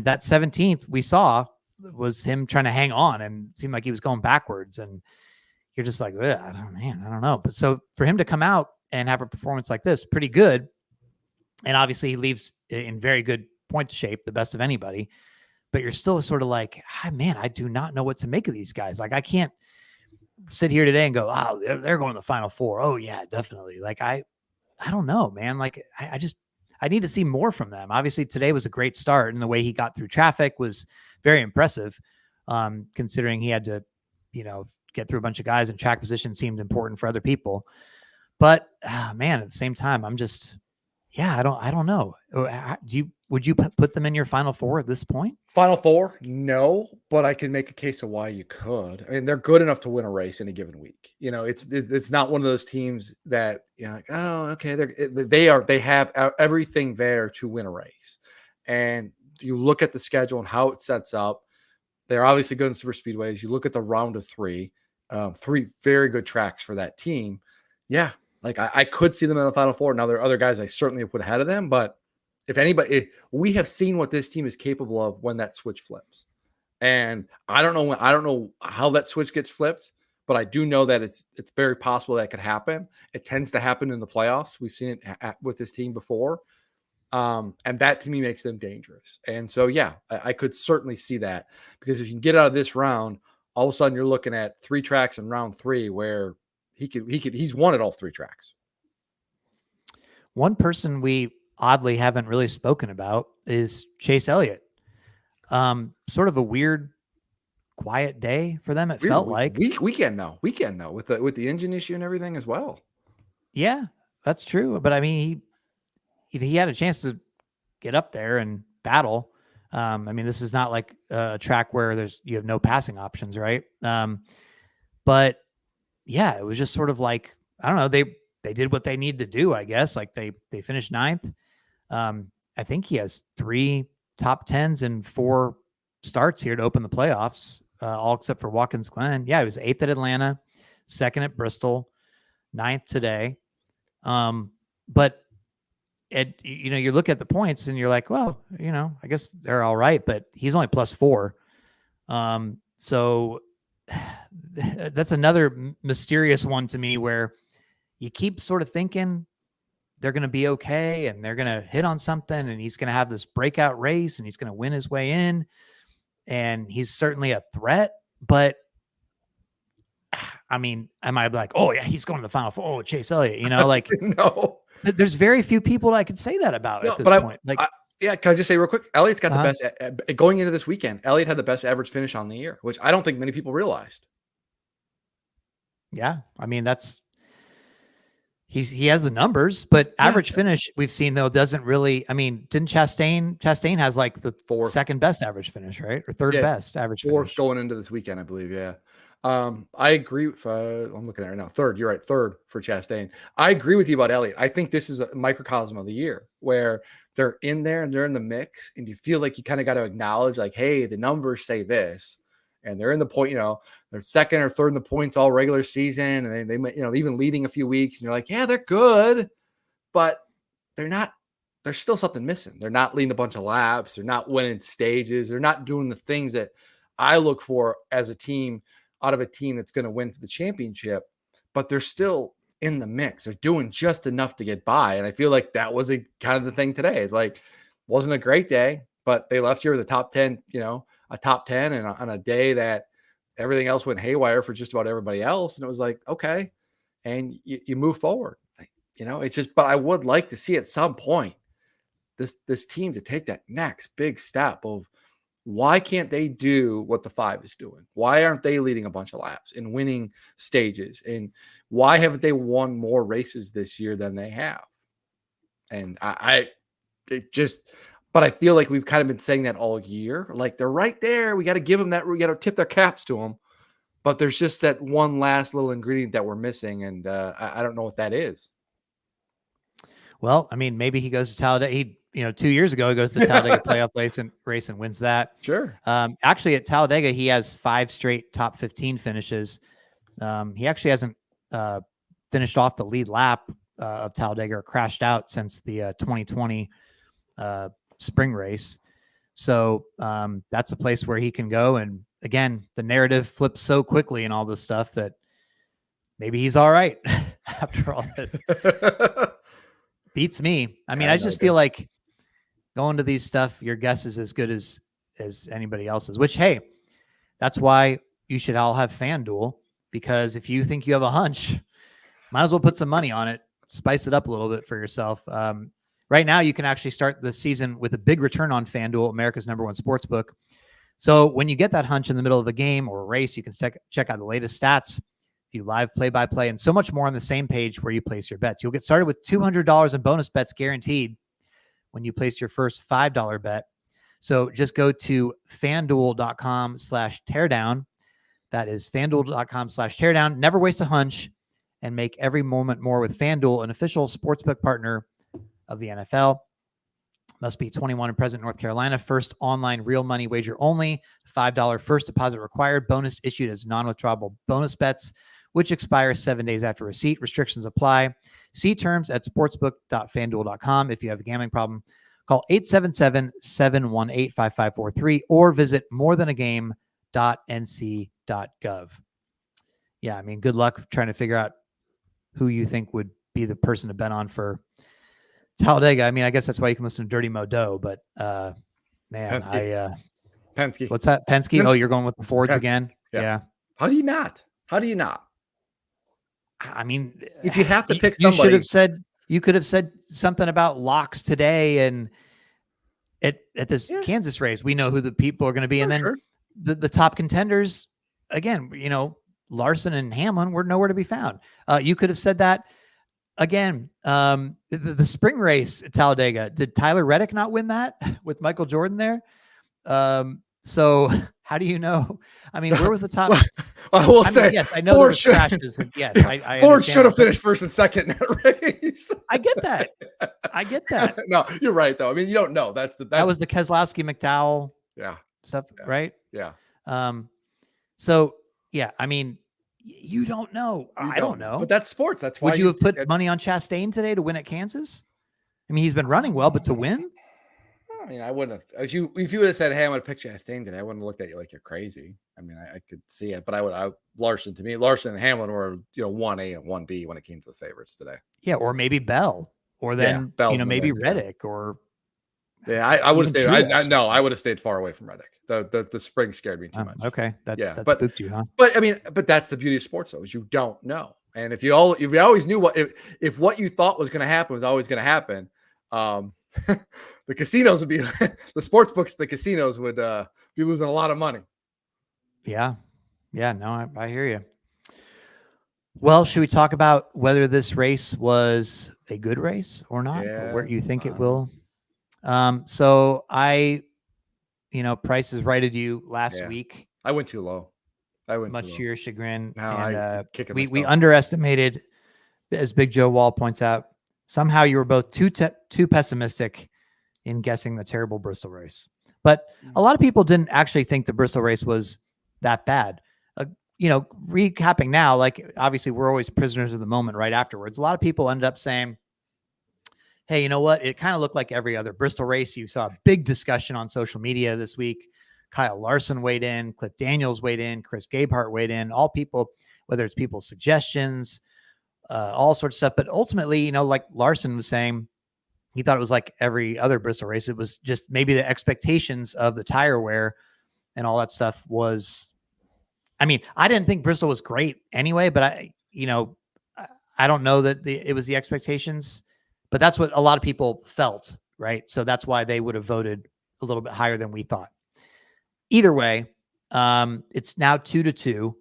that 17th we saw was him trying to hang on and it seemed like he was going backwards. And you're just like, I don't know. But so for him to come out and have a performance like this, pretty good. And obviously he leaves in very good point shape, the best of anybody, but you're still sort of like, man, I do not know what to make of these guys. Like, I can't sit here today and go, oh, they're going to the Final Four. Oh yeah, definitely. Like, I don't know, man. Like, I need to see more from them. Obviously today was a great start, and the way he got through traffic was very impressive, considering he had to, get through a bunch of guys, and track position seemed important for other people. But man, at the same time, I'm just, I don't know. Would you put them in your Final Four at this point? Final Four? No, but I can make a case of why you could. I mean, they're good enough to win a race in a given week. It's not one of those teams that, like, oh, okay, they have everything there to win a race. And you look at the schedule and how it sets up. They're obviously good in super speedways. You look at the round of 3, 3 very good tracks for that team. Yeah, like I could see them in the Final Four. Now there are other guys I certainly put ahead of them, but If anybody, we have seen what this team is capable of when that switch flips. And I don't know how that switch gets flipped, but I do know that it's very possible that could happen. It tends to happen in the playoffs. We've seen it with this team before. And that to me makes them dangerous. And so, yeah, I could certainly see that, because if you can get out of this round, all of a sudden you're looking at 3 tracks in round 3 where he's won at all 3 tracks. One person we oddly haven't really spoken about is Chase Elliott. Sort of a weird, quiet day for them. It felt like weekend though, with the engine issue and everything as well. Yeah, that's true. But I mean, he had a chance to get up there and battle. I mean, this is not like a track where you have no passing options, right? But yeah, it was just sort of like, I don't know, they did what they need to do, I guess. Like they finished 9th. I think he has 3 top 10s and 4 starts here to open the playoffs, all except for Watkins Glen. Yeah, he was 8th at Atlanta, 2nd at Bristol, 9th today. But you look at the points and you're like, well, I guess they're all right, but he's only +4. So that's another mysterious one to me, where you keep sort of thinking they're going to be okay and they're going to hit on something and he's going to have this breakout race and he's going to win his way in. And he's certainly a threat, but I mean, am I like, oh yeah, he's going to the Final Four? Oh, Chase Elliott, like no. There's very few people I could say that about at this point. Yeah, can I just say real quick? Elliott's got the best going into this weekend. Elliott had the best average finish on the year, which I don't think many people realized. Yeah, I mean he has the numbers, but average finish we've seen though doesn't really. I mean, didn't Chastain has like the 2nd best average finish, right, or 3rd best average 4th finish going into this weekend, I believe. Yeah. I agree with, I'm looking at it right now. 3rd, you're right. 3rd for Chastain. I agree with you about Elliott. I think this is a microcosm of the year where they're in there and they're in the mix, and you feel like you kind of got to acknowledge, like, hey, the numbers say this, and they're in the point, they're 2nd or 3rd in the points all regular season, and they even leading a few weeks, and you're like, yeah, they're good, but there's still something missing. They're not leading a bunch of laps. They're not winning stages. They're not doing the things that I look for as a team, out of a team that's going to win for the championship, but they're still in the mix. They're doing just enough to get by. And I feel like that was kind of the thing today. It's like, wasn't a great day, but they left here with a top 10, a top 10, and on a day that everything else went haywire for just about everybody else. And it was like, okay. And you move forward, it's just, but I would like to see at some point this team to take that next big step of, why can't they do what the 5 is doing? Why aren't they leading a bunch of laps and winning stages? And why haven't they won more races this year than they have? And but I feel like we've kind of been saying that all year. Like, they're right there. We got to give them that. We got to tip their caps to them. But there's just that one last little ingredient that we're missing. And I don't know what that is. Well, I mean, maybe he goes to Talladega. 2 years ago, he goes to the Talladega playoff race and wins that. Sure. Actually, at Talladega, he has 5 straight top 15 finishes. He actually hasn't finished off the lead lap of Talladega or crashed out since the 2020 spring race. So that's a place where he can go. And again, the narrative flips so quickly and all this stuff that maybe he's all right after all this. Beats me. I mean, I just feel like going to these stuff, your guess is as good as anybody else's, which, hey, that's why you should all have FanDuel, because if you think you have a hunch, might as well put some money on it, spice it up a little bit for yourself. Right now, you can actually start the season with a big return on FanDuel, America's #1 sportsbook. So when you get that hunch in the middle of a game or a race, you can check out the latest stats, view live play-by-play, and so much more on the same page where you place your bets. You'll get started with $200 in bonus bets guaranteed when you place your first $5 bet. So just go to FanDuel.com/teardown. That is FanDuel.com/teardown. Never waste a hunch and make every moment more with FanDuel, an official sportsbook partner of the NFL. Must be 21 and present in North Carolina. First online real money wager only. $5 first deposit required. Bonus issued as non-withdrawable bonus bets, which expire 7 days after receipt. Restrictions apply. See terms at sportsbook.fanduel.com. If you have a gambling problem, Call 877-718-5543 or visit morethanagame.nc.gov. Yeah, I mean, good luck trying to figure out who you think would be the person to bet on for Talladega. I mean, I guess that's why you can listen to Dirty Modo, but man, Penske. What's that? Penske? Oh, you're going with the Fords again? Yeah. How do you not? I mean, if you have to pick somebody, you could have said something about locks today and at this Kansas race, we know who the people are going to be. And then the top contenders, again, Larson and Hamlin were nowhere to be found. You could have said that again. The spring race at Talladega, did Tyler Reddick not win that with Michael Jordan there? So how do you know? I mean, where was the top? I will say, yes, I know there was crashes. And yes, I Ford should have finished first and second in that race. I get that. No, you're right though. I mean, you don't know. That was the Keselowski McDowell stuff, right? Yeah. So yeah, I mean, you don't know. I don't know. But that's sports. That's why. Would you have put money on Chastain today to win at Kansas? I mean, he's been running well, but to win? I mean, I wouldn't have. If you would have said, "Hey, I'm going to pick Chastain today," I wouldn't have looked at you like you're crazy. I mean, I could see it, but Larson and Hamlin were 1A and 1B when it came to the favorites today. Yeah, or maybe Bell, or then maybe Reddick, or I would have stayed. I would have stayed far away from Reddick. The spring scared me too much. Okay, that spooked you, huh? But I mean, that's the beauty of sports, though, is you don't know. And if you always knew if what you thought was going to happen was always going to happen, the casinos would be the sports books. The casinos would be losing a lot of money. Yeah. No, I hear you. Well, should we talk about whether this race was a good race or not, or where you think it will? So Price has righted you last week. I went too low. Much to your chagrin. No, and we underestimated, as Big Joe Wall points out. Somehow you were both too pessimistic in guessing the terrible Bristol race. But a lot of people didn't actually think the Bristol race was that bad. Recapping now, like obviously we're always prisoners of the moment right afterwards. A lot of people ended up saying, hey, you know what? It kind of looked like every other Bristol race. You saw a big discussion on social media this week. Kyle Larson weighed in, Cliff Daniels weighed in, Chris Gabehart weighed in, all people, whether it's people's suggestions, all sorts of stuff. But ultimately, like Larson was saying, he thought it was like every other Bristol race. It was just maybe the expectations of the tire wear and all that stuff was, I mean, I didn't think Bristol was great anyway, but I don't know that it was the expectations, but that's what a lot of people felt, right? So that's why they would have voted a little bit higher than we thought. Either way, it's now 2-2.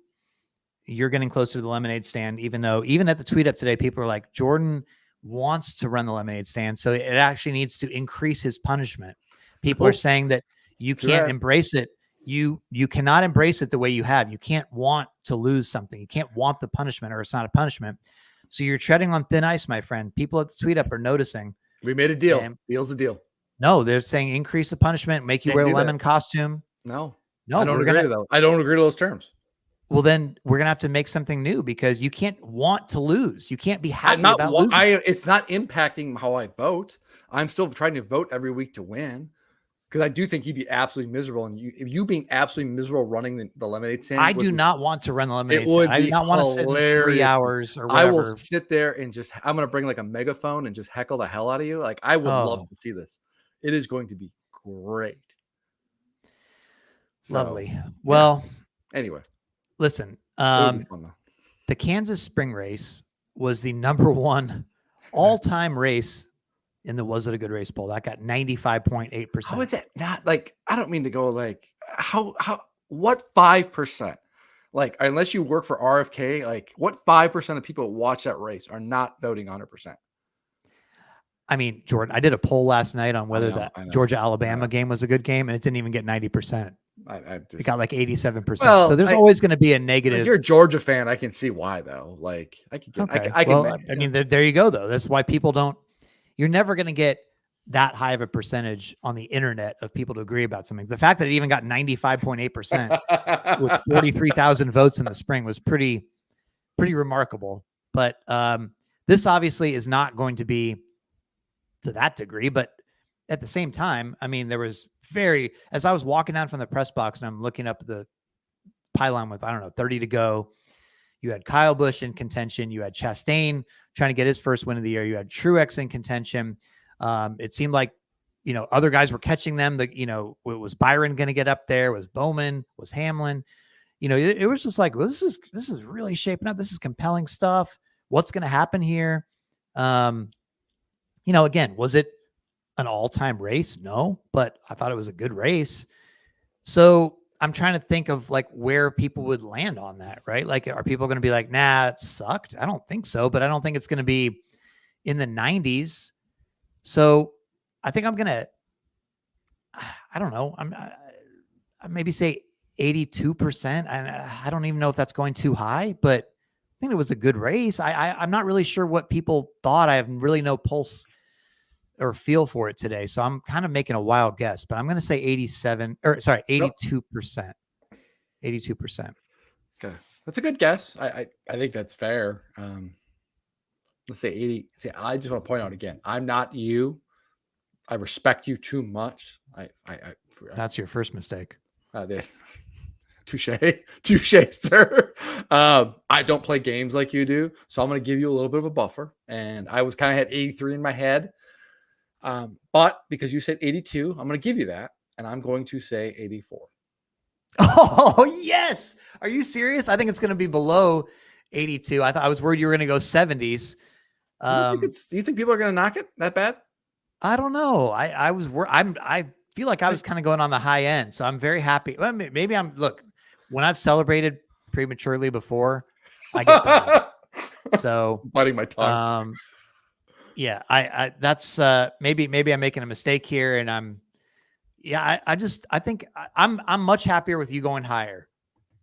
You're getting closer to the lemonade stand, even at the tweet up today, people are like, Jordan wants to run the lemonade stand, so it actually needs to increase his punishment. People are saying that you can't embrace it. You cannot embrace it the way you have. You can't want to lose something. You can't want the punishment, or it's not a punishment. So you're treading on thin ice, my friend. People at the tweet up are noticing. We made a deal. Deal's a deal. No, they're saying increase the punishment, make you wear a lemon costume. No, I don't agree to those terms. Well, then we're going to have to make something new, because you can't want to lose. You can't be happy about losing. It's not impacting how I vote. I'm still trying to vote every week to win, because I do think you'd be absolutely miserable. And you being absolutely miserable running the lemonade stand. I do not want to run the lemonade stand. I do not want to sit in 3 hours or whatever. I will sit there and I'm going to bring like a megaphone and just heckle the hell out of you. Like, I would love to see this. It is going to be great. Lovely. Well, anyway. Listen, the Kansas Spring Race was the #1 all-time race in the Was It a Good Race poll. That got 95.8%. How is that not like, I don't mean to go like, what 5%? Like, unless you work for RFK, like what 5% of people who watch that race are not voting 100%? I mean, Jordan, I did a poll last night on whether that Georgia-Alabama game was a good game, and it didn't even get 90%. It got like 87%. So there's always going to be a negative. If you're a Georgia fan, I can see why though. Like I mean, there you go though. That's why people you're never going to get that high of a percentage on the internet of people to agree about something. The fact that it even got 95.8% with 43,000 votes in the spring was pretty remarkable. But this obviously is not going to be to that degree, but at the same time, I mean, there was as I was walking down from the press box and I'm looking up the pylon with, I don't know, 30 to go. You had Kyle Busch in contention. You had Chastain trying to get his first win of the year. You had Truex in contention. It seemed like, other guys were catching them. Was Byron going to get up there? Was Bowman? Was Hamlin? It was just like, well, this is really shaping up. This is compelling stuff. What's going to happen here? Again, was it an all-time race? No, but I thought it was a good race. So I'm trying to think of like where people would land on that, right? Like, are people going to be like, nah, it sucked? I don't think so, but I don't think it's going to be in the 90s. So I think I'm going to, I don't know. I maybe say 82%. I don't even know if that's going too high, but I think it was a good race. I'm not really sure what people thought. I have really no pulse or feel for it today. So I'm kind of making a wild guess, but I'm going to say 82%. 82%. Okay. That's a good guess. I think that's fair. Let's say 80. See, I just want to point out again, I'm not you. I respect you too much. That's your first mistake. Touche, sir. I don't play games like you do, so I'm going to give you a little bit of a buffer. And I was kind of had 83 in my head, but because you said 82, I'm going to give you that, and I'm going to say 84. Oh yes! Are you serious? I think it's going to be below 82. I was worried you were going to go 70s. Do you think people are going to knock it that bad? I don't know. I feel like I was kind of going on the high end, so I'm very happy. Well, maybe look, when I've celebrated prematurely before, I get that. So biting my tongue. Yeah, I that's maybe I'm making a mistake here, and I think I'm much happier with you going higher.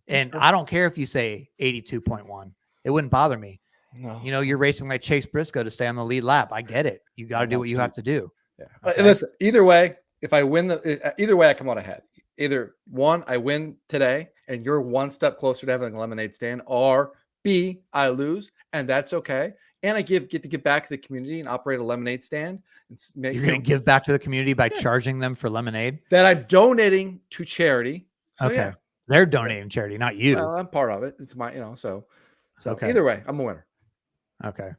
And I don't care if you say 82.1. It wouldn't bother me. No. You're racing like Chase Briscoe to stay on the lead lap. I get it. You got to do what you have to do. Yeah. Okay? Listen, either way, if I win either way, I come out ahead. Either one, I win today and you're one step closer to having a lemonade stand, or B, I lose, and that's okay. And I get to give back to the community and operate a lemonade stand. You're going to give back to the community by charging them for lemonade? That I'm donating to charity. So, okay. Yeah. They're donating charity, not you. Well, I'm part of it. It's my, so okay. Either way, I'm a winner. Okay.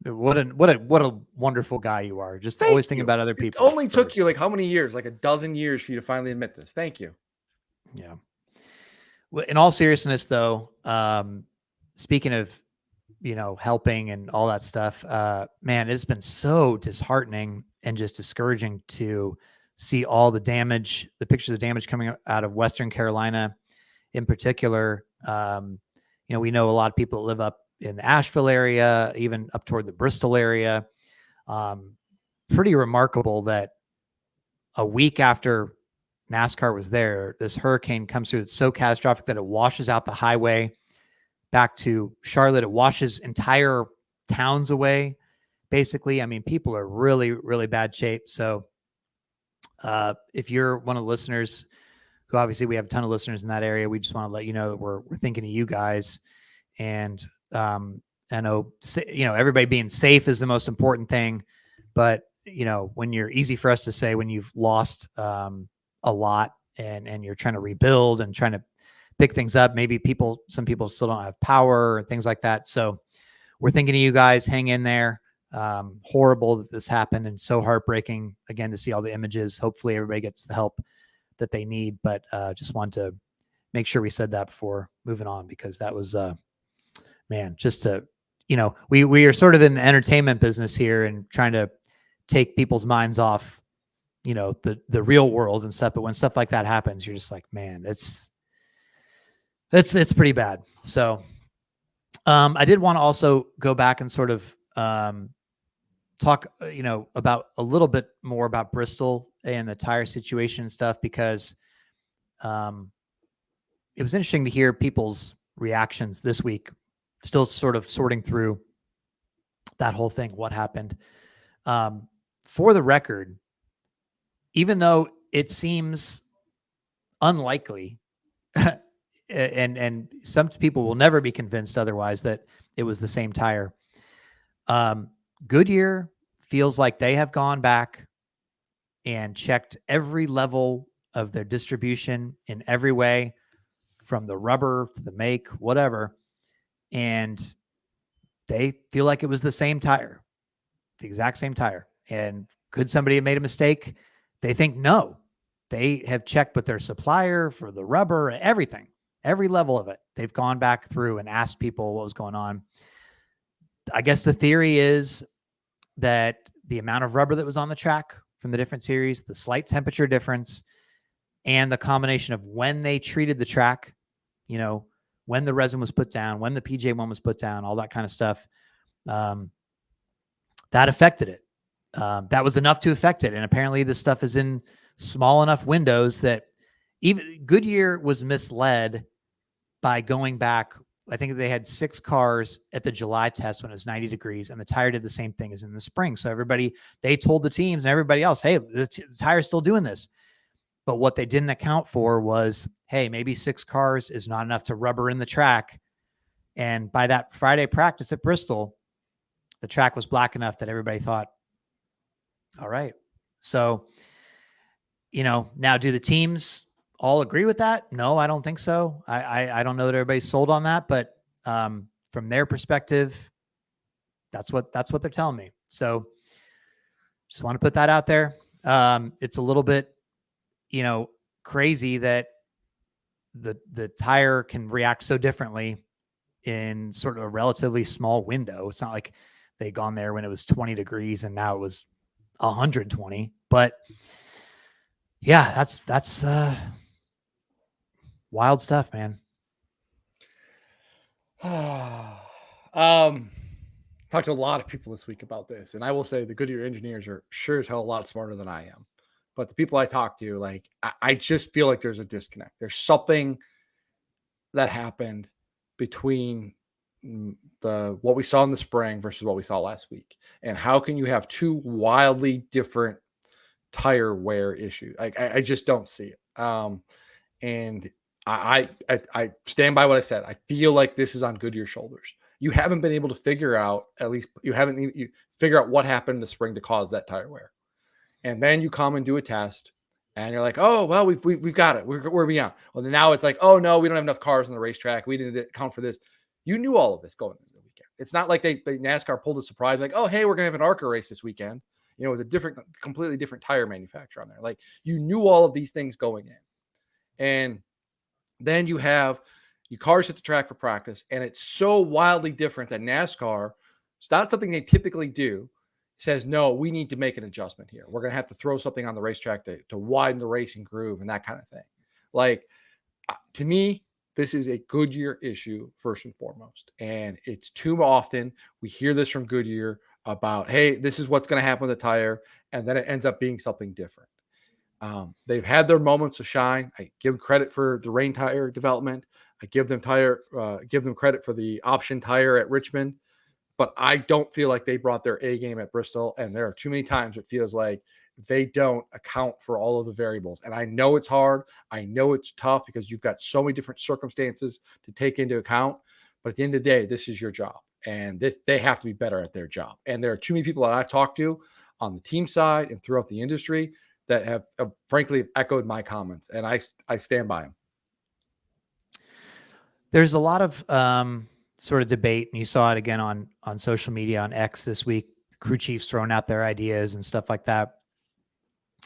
What a wonderful guy you are. Just always thinking about other people. It only took you like how many years? Like a dozen years for you to finally admit this. Thank you. Yeah. Well, in all seriousness though, speaking of, helping and all that stuff, man, it's been so disheartening and just discouraging to see all the damage, the pictures of damage coming out of Western Carolina in particular. We know a lot of people that live up in the Asheville area, even up toward the Bristol area. Pretty remarkable that a week after NASCAR was there, this hurricane comes through. It's so catastrophic that it washes out the highway back to Charlotte. It washes entire towns away, basically. I mean, people are really, really bad shape. So if you're one of the listeners, who obviously we have a ton of listeners in that area, we just want to let you know that we're thinking of you guys. And I know, everybody being safe is the most important thing, but when you're easy for us to say, when you've lost a lot and you're trying to rebuild and trying to pick things up, maybe some people still don't have power or things like that. So we're thinking of you guys. Hang in there. Horrible that this happened and so heartbreaking again to see all the images. Hopefully everybody gets the help that they need, but just want to make sure we said that before moving on, because that was man, just to, we are sort of in the entertainment business here and trying to take people's minds off, the real world and stuff. But when stuff like that happens, you're just like, man, it's pretty bad. So I did want to also go back and sort of talk, about a little bit more about Bristol and the tire situation and stuff, because it was interesting to hear people's reactions this week, still sort of sorting through that whole thing, what happened. For the record, even though it seems unlikely, and some people will never be convinced otherwise that it was the same tire, Goodyear feels like they have gone back and checked every level of their distribution in every way, from the rubber to the make, whatever. And they feel like it was the same tire, the exact same tire. And could somebody have made a mistake? They think no. They have checked with their supplier for the rubber, everything, every level of it. They've gone back through and asked people what was going on. I guess the theory is that the amount of rubber that was on the track from the different series, the slight temperature difference, and the combination of when they treated the track, when the resin was put down, when the PJ1 was put down, all that kind of stuff, that affected it. That was enough to affect it. And apparently this stuff is in small enough windows that even Goodyear was misled by going back. I think they had 6 cars at the July test when it was 90 degrees, and the tire did the same thing as in the spring. So they told the teams and everybody else, hey, the tire's still doing this. But what they didn't account for was, hey, maybe 6 cars is not enough to rubber in the track. And by that Friday practice at Bristol, the track was black enough that everybody thought, all right. So, now do the teams all agree with that? No, I don't think so. I don't know that everybody's sold on that, but from their perspective, that's what they're telling me. So just want to put that out there. It's a little bit, crazy that the tire can react so differently in sort of a relatively small window. It's not like they'd gone there when it was 20 degrees and now it was 120, but yeah, that's wild stuff, man. Talked to a lot of people this week about this, and I will say the Goodyear engineers are sure as hell a lot smarter than I am. But the people I talk to, like, I just feel like there's a disconnect. There's something that happened between what we saw in the spring versus what we saw last week. And how can you have 2 wildly different tire wear issues? I just don't see it. And I stand by what I said. I feel like this is on Goodyear's shoulders. You haven't been able to figure out, at least you figure out what happened in the spring to cause that tire wear. And then you come and do a test and you're like, oh, well, we've got it. We're beyond. Well, then now it's like, oh no, we don't have enough cars on the racetrack. We didn't account for this. You knew all of this going into the weekend. It's not like NASCAR pulled a surprise, like, oh, hey, we're going to have an ARCA race this weekend, with a completely different tire manufacturer on there. Like, you knew all of these things going in. And then you have your cars hit the track for practice, and it's so wildly different that NASCAR, it's not something they typically do, says, no, we need to make an adjustment here. We're going to have to throw something on the racetrack to widen the racing groove and that kind of thing. Like, to me, this is a Goodyear issue first and foremost. And it's too often we hear this from Goodyear about, hey, this is what's going to happen with the tire. And then it ends up being something different. They've had their moments of shine. I give them credit for the rain tire development. I give them credit for the option tire at Richmond. But I don't feel like they brought their A game at Bristol. And there are too many times it feels like they don't account for all of the variables. And I know it's hard. I know it's tough because you've got so many different circumstances to take into account. But at the end of the day, this is your job. And they have to be better at their job. And there are too many people that I've talked to on the team side and throughout the industry that have frankly echoed my comments. And I stand by them. There's a lot of sort of debate, and you saw it again on social media, on X this week, crew chiefs throwing out their ideas and stuff like that.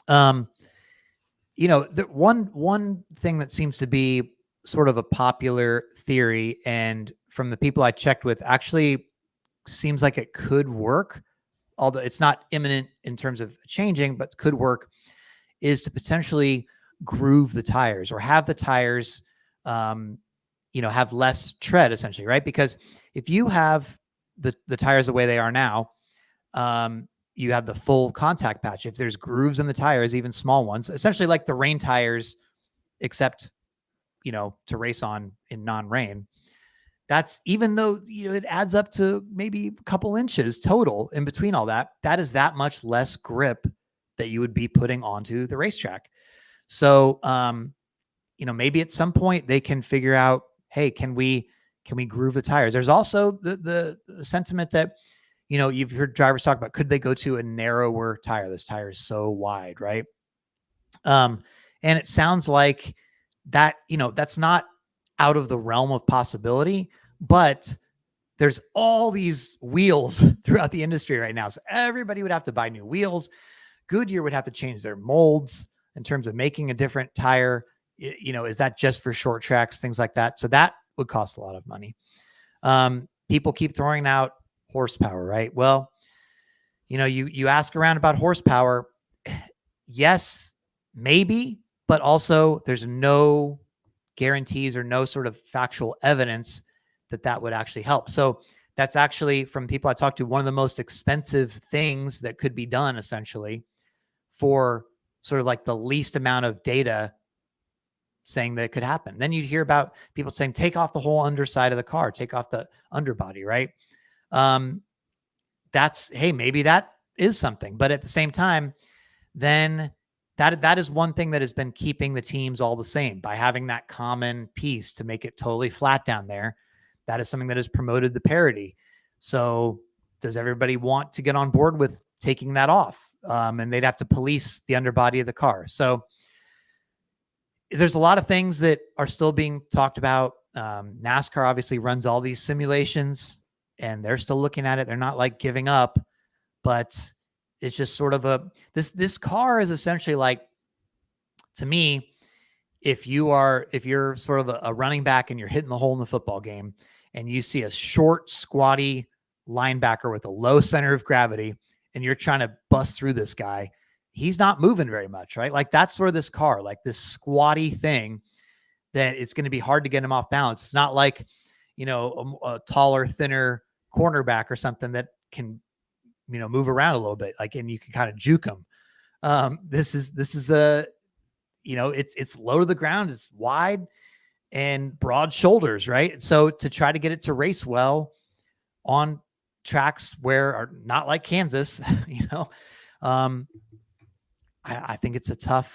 The one thing that seems to be sort of a popular theory, and from the people I checked with, actually seems like it could work, although it's not imminent in terms of changing, but could work, is to potentially groove the tires or have the tires have less tread, essentially, right? Because if you have the tires the way they are now, you have the full contact patch. If there's grooves in the tires, even small ones, essentially like the rain tires, except, to race on in non-rain, that's, even though, it adds up to maybe a couple inches total in between all that, that is that much less grip that you would be putting onto the racetrack. So, maybe at some point they can figure out, hey, can we groove the tires? There's also the sentiment that, you've heard drivers talk about, could they go to a narrower tire? This tire is so wide, right? And it sounds like that, that's not out of the realm of possibility, but there's all these wheels throughout the industry right now. So everybody would have to buy new wheels. Goodyear would have to change their molds in terms of making a different tire. Is that just for short tracks, things like that? So that would cost a lot of money. People keep throwing out horsepower, right? Well, you ask around about horsepower. Yes, maybe, but also there's no guarantees or no sort of factual evidence that would actually help. So that's actually, from people I talked to, one of the most expensive things that could be done, essentially, for sort of like the least amount of data saying that it could happen. Then you'd hear about people saying, take off the whole underside of the car, take off the underbody, right? Hey, maybe that is something. But at the same time, then that is one thing that has been keeping the teams all the same, by having that common piece to make it totally flat down there. That is something that has promoted the parity. So does everybody want to get on board with taking that off? And they'd have to police the underbody of the car. So there's a lot of things that are still being talked about. NASCAR obviously runs all these simulations, and they're still looking at it. They're not like giving up, but it's just sort of this car is essentially like, to me, if you're sort of a running back and you're hitting the hole in the football game, and you see a short, squatty linebacker with a low center of gravity, and you're trying to bust through this guy, he's not moving very much, right? Like, that's sort of this car, like this squatty thing, that it's going to be hard to get him off balance. It's not like, a taller, thinner cornerback or something that can, move around a little bit, like, and you can kind of juke him. This is a, it's low to the ground, it's wide and broad shoulders, right? So to try to get it to race well on tracks where are not like Kansas, I think it's a tough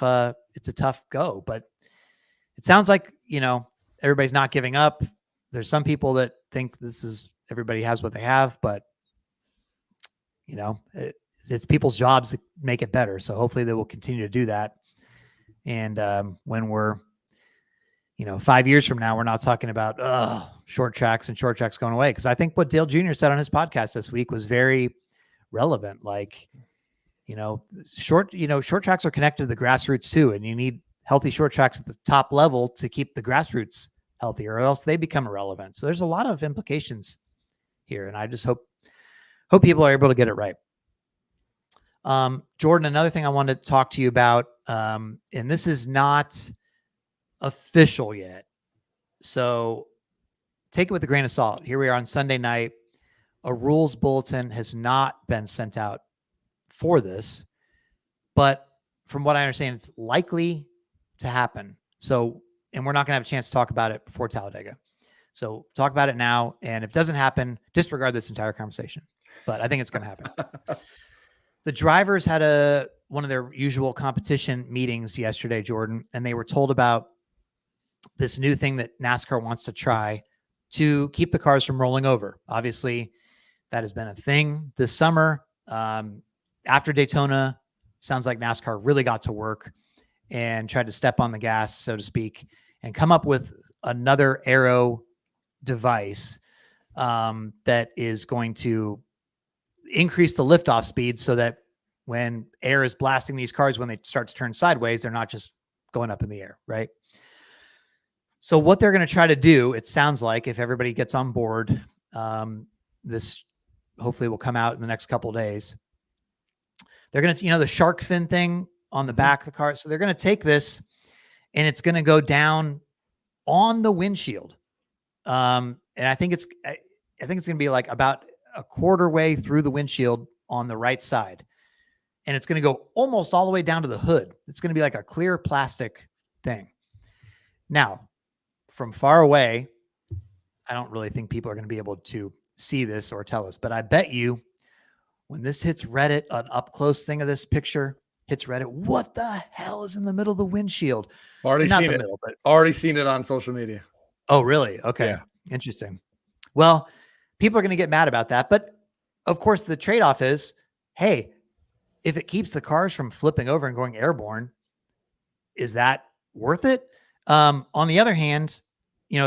go, but it sounds like, everybody's not giving up. There's some people that think everybody has what they have, but it's people's jobs to make it better. So hopefully they will continue to do that. And when we're, 5 years from now, we're not talking about short tracks going away. Because I think what Dale Jr. said on his podcast this week was very relevant. Like, short tracks are connected to the grassroots too, and you need healthy short tracks at the top level to keep the grassroots healthy, or else they become irrelevant. So there's a lot of implications here, and I just hope people are able to get it right. Jordan, another thing I wanted to talk to you about, and this is not official yet, so take it with a grain of salt. Here we are on Sunday night. A rules bulletin has not been sent out for this, but from what I understand, it's likely to happen. So, and we're not going to have a chance to talk about it before Talladega. So talk about it now. And if it doesn't happen, disregard this entire conversation. But I think it's going to happen. The drivers had one of their usual competition meetings yesterday, Jordan, and they were told about this new thing that NASCAR wants to try to keep the cars from rolling over. Obviously, that has been a thing this summer. After Daytona, sounds like NASCAR really got to work and tried to step on the gas, so to speak, and come up with another aero device that is going to increase the liftoff speed so that when air is blasting these cars, when they start to turn sideways, they're not just going up in the air, right? So what they're going to try to do, it sounds like, if everybody gets on board, this hopefully will come out in the next couple of days. They're going to, the shark fin thing on the back of the car. So they're going to take this and it's going to go down on the windshield. And I think it's going to be like about a quarter way through the windshield on the right side. And it's going to go almost all the way down to the hood. It's going to be like a clear plastic thing. Now, from far away, I don't really think people are going to be able to see this or tell us, but I bet you when this hits Reddit, an up close thing of this picture hits Reddit, what the hell is in the middle of the windshield? Already Not seen the it. middle, but already seen it on social media. Oh, really? Okay. Yeah. Interesting. Well, people are going to get mad about that, but of course, the trade-off is, hey, if it keeps the cars from flipping over and going airborne, is that worth it? On the other hand,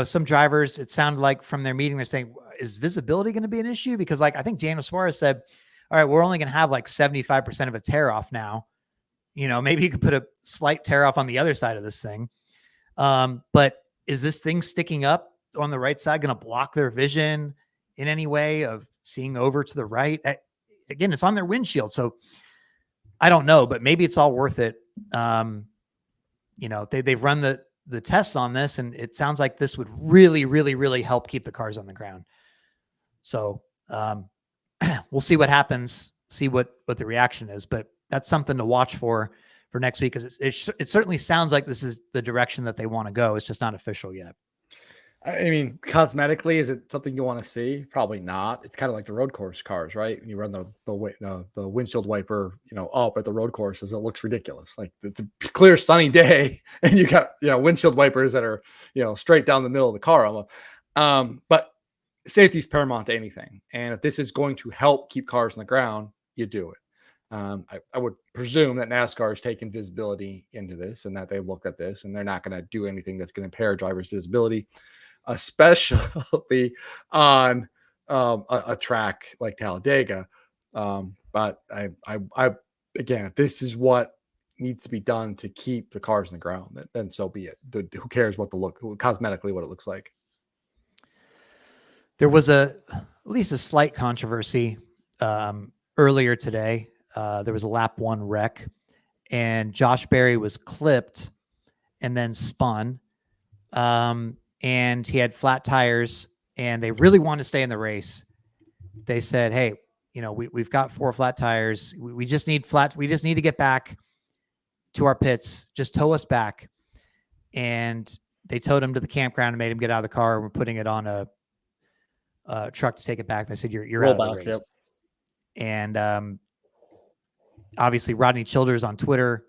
some drivers, it sounded like from their meeting, they're saying, is visibility going to be an issue? Because like, I think Daniel Suarez said, all right, we're only going to have like 75% of a tear off now. Maybe you could put a slight tear off on the other side of this thing. But is this thing sticking up on the right side going to block their vision in any way of seeing over to the right? Again, it's on their windshield. So I don't know, but maybe it's all worth it. They've run the tests on this, and it sounds like this would really, really, really help keep the cars on the ground. So we'll see what happens, see what the reaction is, but that's something to watch for next week, because it certainly sounds like this is the direction that they want to go. It's just not official yet. I mean, cosmetically, is it something you want to see? Probably not. It's kind of like the road course cars, right? When you run the windshield wiper, up at the road courses, it looks ridiculous. Like it's a clear sunny day, and you got windshield wipers that are straight down the middle of the car. But safety is paramount to anything, and if this is going to help keep cars on the ground, you do it. I would presume that NASCAR has taken visibility into this, and that they looked at this, and they're not going to do anything that's going to impair drivers' visibility, especially on a track like Talladega. But I again, if this is what needs to be done to keep the cars in the ground, then so be it. Who cares cosmetically what it looks like? There was at least a slight controversy earlier today. There was a lap 1 wreck, and Josh Berry was clipped and then spun. And he had flat tires, and they really wanted to stay in the race. They said, hey, we've got 4 flat tires. We just need to get back to our pits. Just tow us back. And they towed him to the campground and made him get out of the car. We're putting it on a truck to take it back. They said, you're out of the race. Yep. And obviously Rodney Childers on Twitter,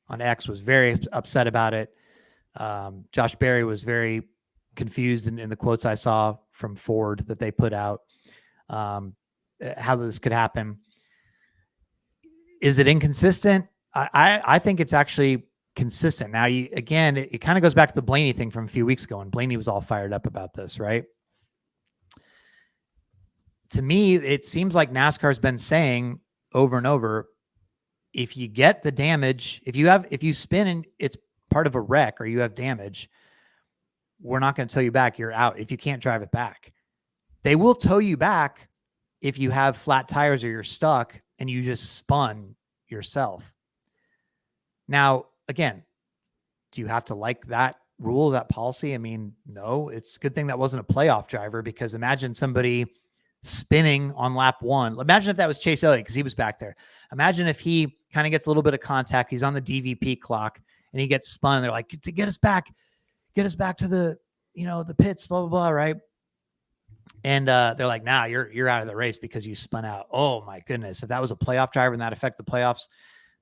on X, was very upset about it. Josh Berry was very confused in the quotes I saw from Ford that they put out, how this could happen. Is it inconsistent? I think it's actually consistent. Now, again, it kind of goes back to the Blaney thing from a few weeks ago, and Blaney was all fired up about this, right? To me, it seems like NASCAR's been saying over and over, if you get the damage, if you spin and it's part of a wreck or you have damage, we're not going to tow you back. You're out if you can't drive it back. They will tow you back if you have flat tires or you're stuck and you just spun yourself. Now, again, do you have to like that rule, that policy? I mean, no, it's a good thing that wasn't a playoff driver, because imagine somebody spinning on lap 1. Imagine if that was Chase Elliott, because he was back there. Imagine if he kind of gets a little bit of contact. He's on the DVP clock and he gets spun. And they're like, to get us back to the, the pits, blah, blah, blah. Right. And they're like, nah, you're out of the race because you spun out. Oh my goodness. If that was a playoff driver and that affected the playoffs,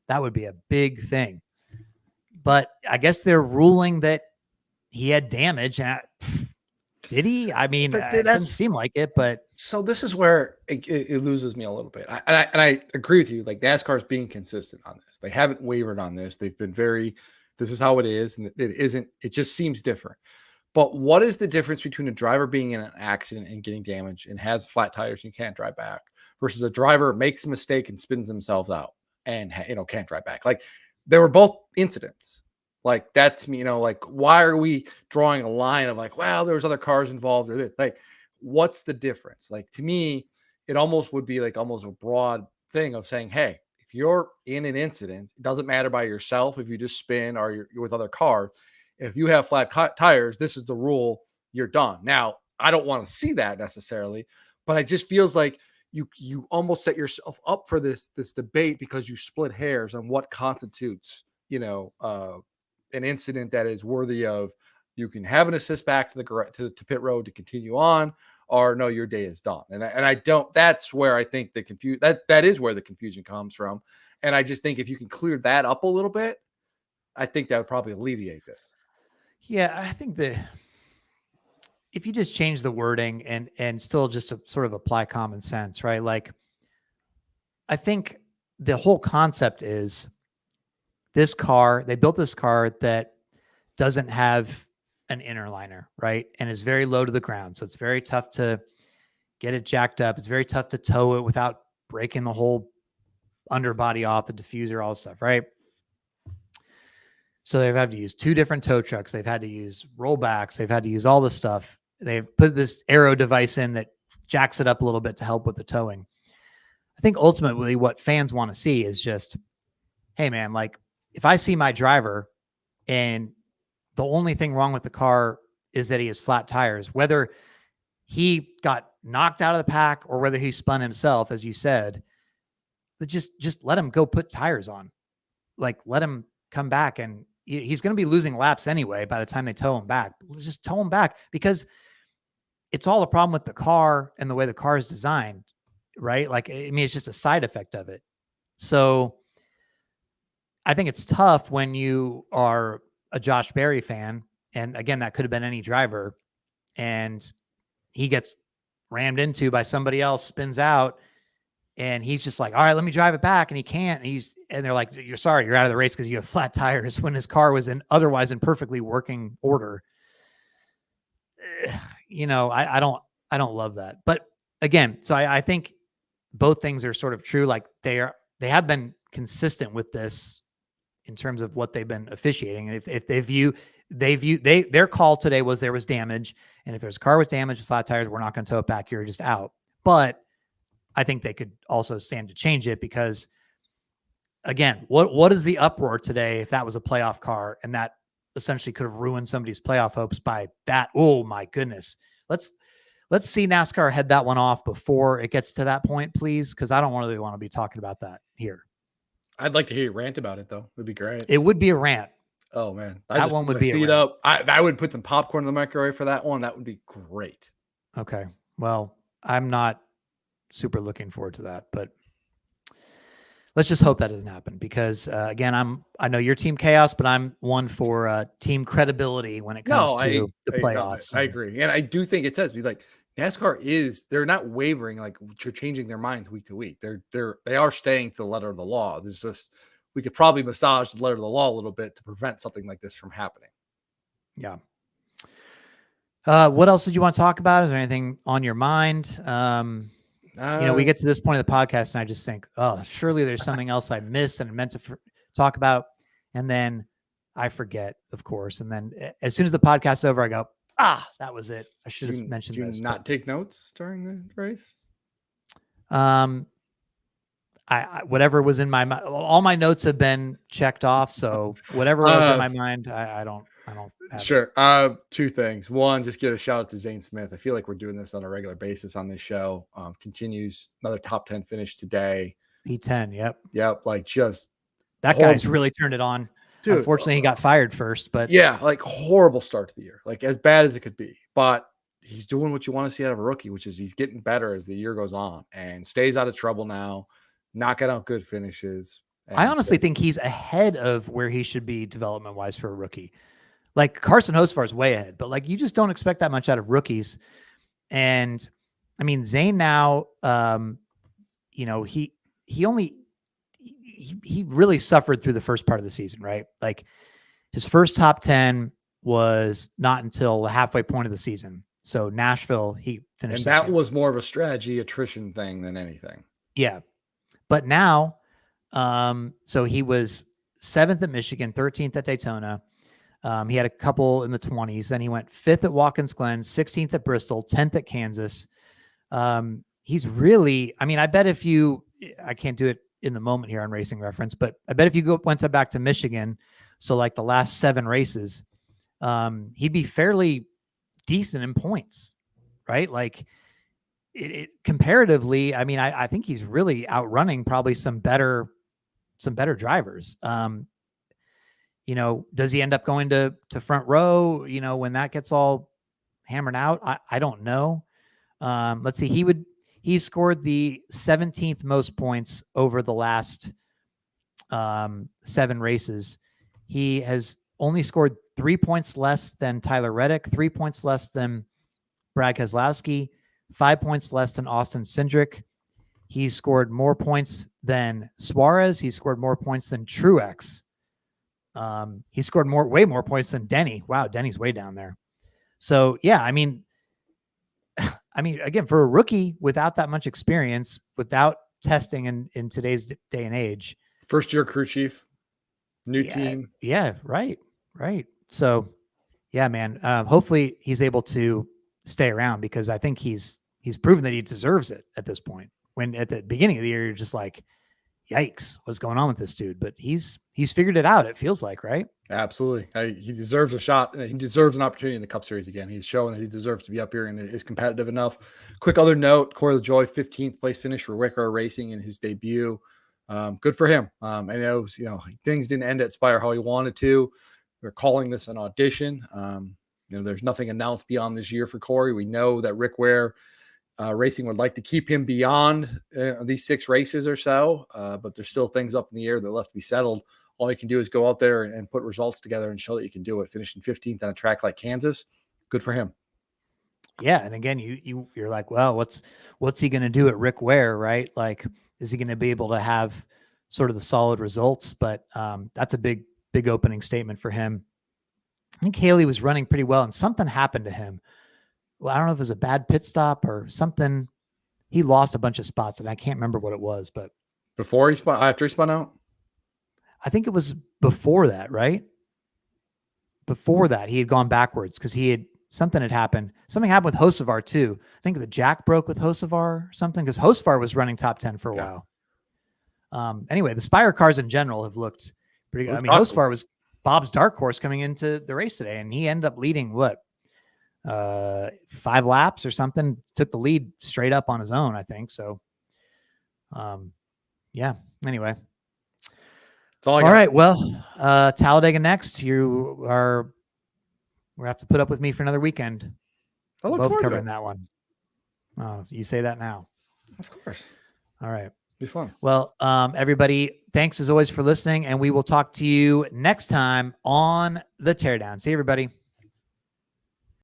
that would be a big thing. But I guess they're ruling that he had damage. Did he? I mean, it doesn't seem like it, but. So this is where it loses me a little bit. And I agree with you. Like, NASCAR is being consistent on this. They haven't wavered on this. They've been this is how it is. And it just seems different. But what is the difference between a driver being in an accident and getting damaged and has flat tires and can't drive back versus a driver makes a mistake and spins themselves out and, can't drive back? Like, they were both incidents. Like, that to me, like, why are we drawing a line of like, well, there was other cars involved, or like, what's the difference? Like, to me, it almost would be like almost a broad thing of saying, hey, if you're in an incident, it doesn't matter by yourself, if you just spin or you're with other cars, if you have flat tires, this is the rule, you're done. Now, I don't want to see that necessarily, but it just feels like you almost set yourself up for this debate because you split hairs on what constitutes, an incident that is worthy of, you can have an assist back to the to pit road to continue on, or no, your day is done. And I don't. That's where I think that is where the confusion comes from. And I just think if you can clear that up a little bit, I think that would probably alleviate this. Yeah, I think if you just change the wording and still just to sort of apply common sense, right? Like, I think the whole concept is this car, they built this car that doesn't have an inner liner, right? And is very low to the ground. So it's very tough to get it jacked up. It's very tough to tow it without breaking the whole underbody off, the diffuser, all this stuff, right? So they've had to use 2 different tow trucks. They've had to use rollbacks. They've had to use all this stuff. They've put this aero device in that jacks it up a little bit to help with the towing. I think ultimately what fans want to see is just, hey man, like if I see my driver and the only thing wrong with the car is that he has flat tires, whether he got knocked out of the pack or whether he spun himself, as you said, just let him go put tires on. Like let him come back, and he's going to be losing laps anyway by the time they tow him back. Just tow him back, because it's all a problem with the car and the way the car is designed, right? Like, I mean, it's just a side effect of it. So I think it's tough when you are a Josh Berry fan. And again, that could have been any driver, and he gets rammed into by somebody else, spins out, and he's just like, all right, let me drive it back. And he can't. And they're like, you're sorry, you're out of the race because you have flat tires, when his car was otherwise in perfectly working order. You know, I don't love that. But again, so I think both things are sort of true. Like they have been consistent with this in terms of what they've been officiating. And if their call today was there was damage, and if there's a car with damage, flat tires, we're not going to tow it back. You're just out. But I think they could also stand to change it, because again, what is the uproar today if that was a playoff car and that essentially could have ruined somebody's playoff hopes by that? Oh my goodness. Let's see NASCAR head that one off before it gets to that point, please. Cause I don't really want to be talking about that here. I'd like to hear you rant about it though. It'd be great. It would be a rant. Oh man. That one would be a rant. Up. I would put some popcorn in the microwave for that one. That would be great. Okay. Well, I'm not super looking forward to that, but let's just hope that doesn't happen, because again, I know you're team chaos, but I'm one for team credibility when it comes to the playoffs. I agree. And I do think it says, like, NASCAR they're not wavering, like you're changing their minds week to week. They are staying to the letter of the law. There's just, we could probably massage the letter of the law a little bit to prevent something like this from happening. Yeah. What else did you want to talk about? Is there anything on your mind? We get to this point of the podcast and I just think, oh, surely there's something else I missed and I meant to talk about. And then I forget, of course. And then as soon as the podcast's over, I go, that was it. I should have mentioned this. Did you not take notes during the race? I whatever was in my mind, all my notes have been checked off. So whatever was in my mind, I don't have sure. 2 things. One, just give a shout out to Zane Smith. I feel like we're doing this on a regular basis on this show. Continues another top 10 finish today. P10. Yep. Like, just that guy's really turned it on. Dude, unfortunately, he got fired first, but yeah, like horrible start to the year, like as bad as it could be. But he's doing what you want to see out of a rookie, which is he's getting better as the year goes on and stays out of trouble now, knocking out good finishes. I honestly think he's ahead of where he should be development wise for a rookie. Like Carson Hocevar is way ahead, but like you just don't expect that much out of rookies. And I mean, Zane now, he really suffered through the first part of the season, right? Like his first top 10 was not until the halfway point of the season. So Nashville, he finished. And that was more of a strategy attrition thing than anything. Yeah. But now, so he was 7th at Michigan, 13th at Daytona. He had a couple in the 20s. Then he went 5th at Watkins Glen, 16th at Bristol, 10th at Kansas. He's really, I mean, I bet I can't do it in the moment here on Racing Reference, but I bet if you went back to Michigan, so like the last 7 races, he'd be fairly decent in points, right? Like it comparatively, I mean, I think he's really outrunning probably some better drivers. Does he end up going to front row, when that gets all hammered out? I don't know. Let's see. He scored the 17th most points over the last 7 races. He has only scored 3 points less than Tyler Reddick, 3 points less than Brad Keselowski, 5 points less than Austin Cindric. He scored more points than Suarez. He scored more points than Truex. He scored way more points than Denny. Wow, Denny's way down there. So yeah, I mean, again, for a rookie without that much experience, without testing in today's day and age, first year crew chief, new team. Yeah, right. So yeah, man. Hopefully he's able to stay around, because I think he's proven that he deserves it at this point. When at the beginning of the year, you're just like, yikes, what's going on with this dude? But he's figured it out, it feels like, right? Absolutely. He deserves a shot. He deserves an opportunity in the Cup Series again. He's showing that he deserves to be up here and is competitive enough. Quick other note, Corey LaJoy, 15th place finish for Wicker Racing in his debut. Good for him. I know, things didn't end at Expire how he wanted to. They're calling this an audition. There's nothing announced beyond this year for Corey. We know that Rick Ware Racing would like to keep him beyond these 6 races or so, but there's still things up in the air that left to be settled. All you can do is go out there and put results together and show that you can do it. Finishing 15th on a track like Kansas, good for him. Yeah, and again, you're like, well, what's he going to do at Rick Ware, right? Like, is he going to be able to have sort of the solid results? But that's a big opening statement for him. I think Haley was running pretty well, and something happened to him. Well, I don't know if it was a bad pit stop or something. He lost a bunch of spots, and I can't remember what it was. But after he spun out, I think it was before that, right? Before that, he had gone backwards because something had happened. Something happened with Hocevar too. I think the jack broke with Hocevar or something, because Hocevar was running top 10 for a while. Anyway, the Spire cars in general have looked pretty good. I mean, Hocevar was Bob's dark horse coming into the race today, and he ended up leading 5 laps or something. Took the lead straight up on his own, I think. So, yeah. Anyway. All right. Well, Talladega next. We have to put up with me for another weekend. I look forward covering that one. Oh, you say that now. Of course. All right. Be fun. Well, everybody, thanks as always for listening, and we will talk to you next time on the Teardown. See you, everybody.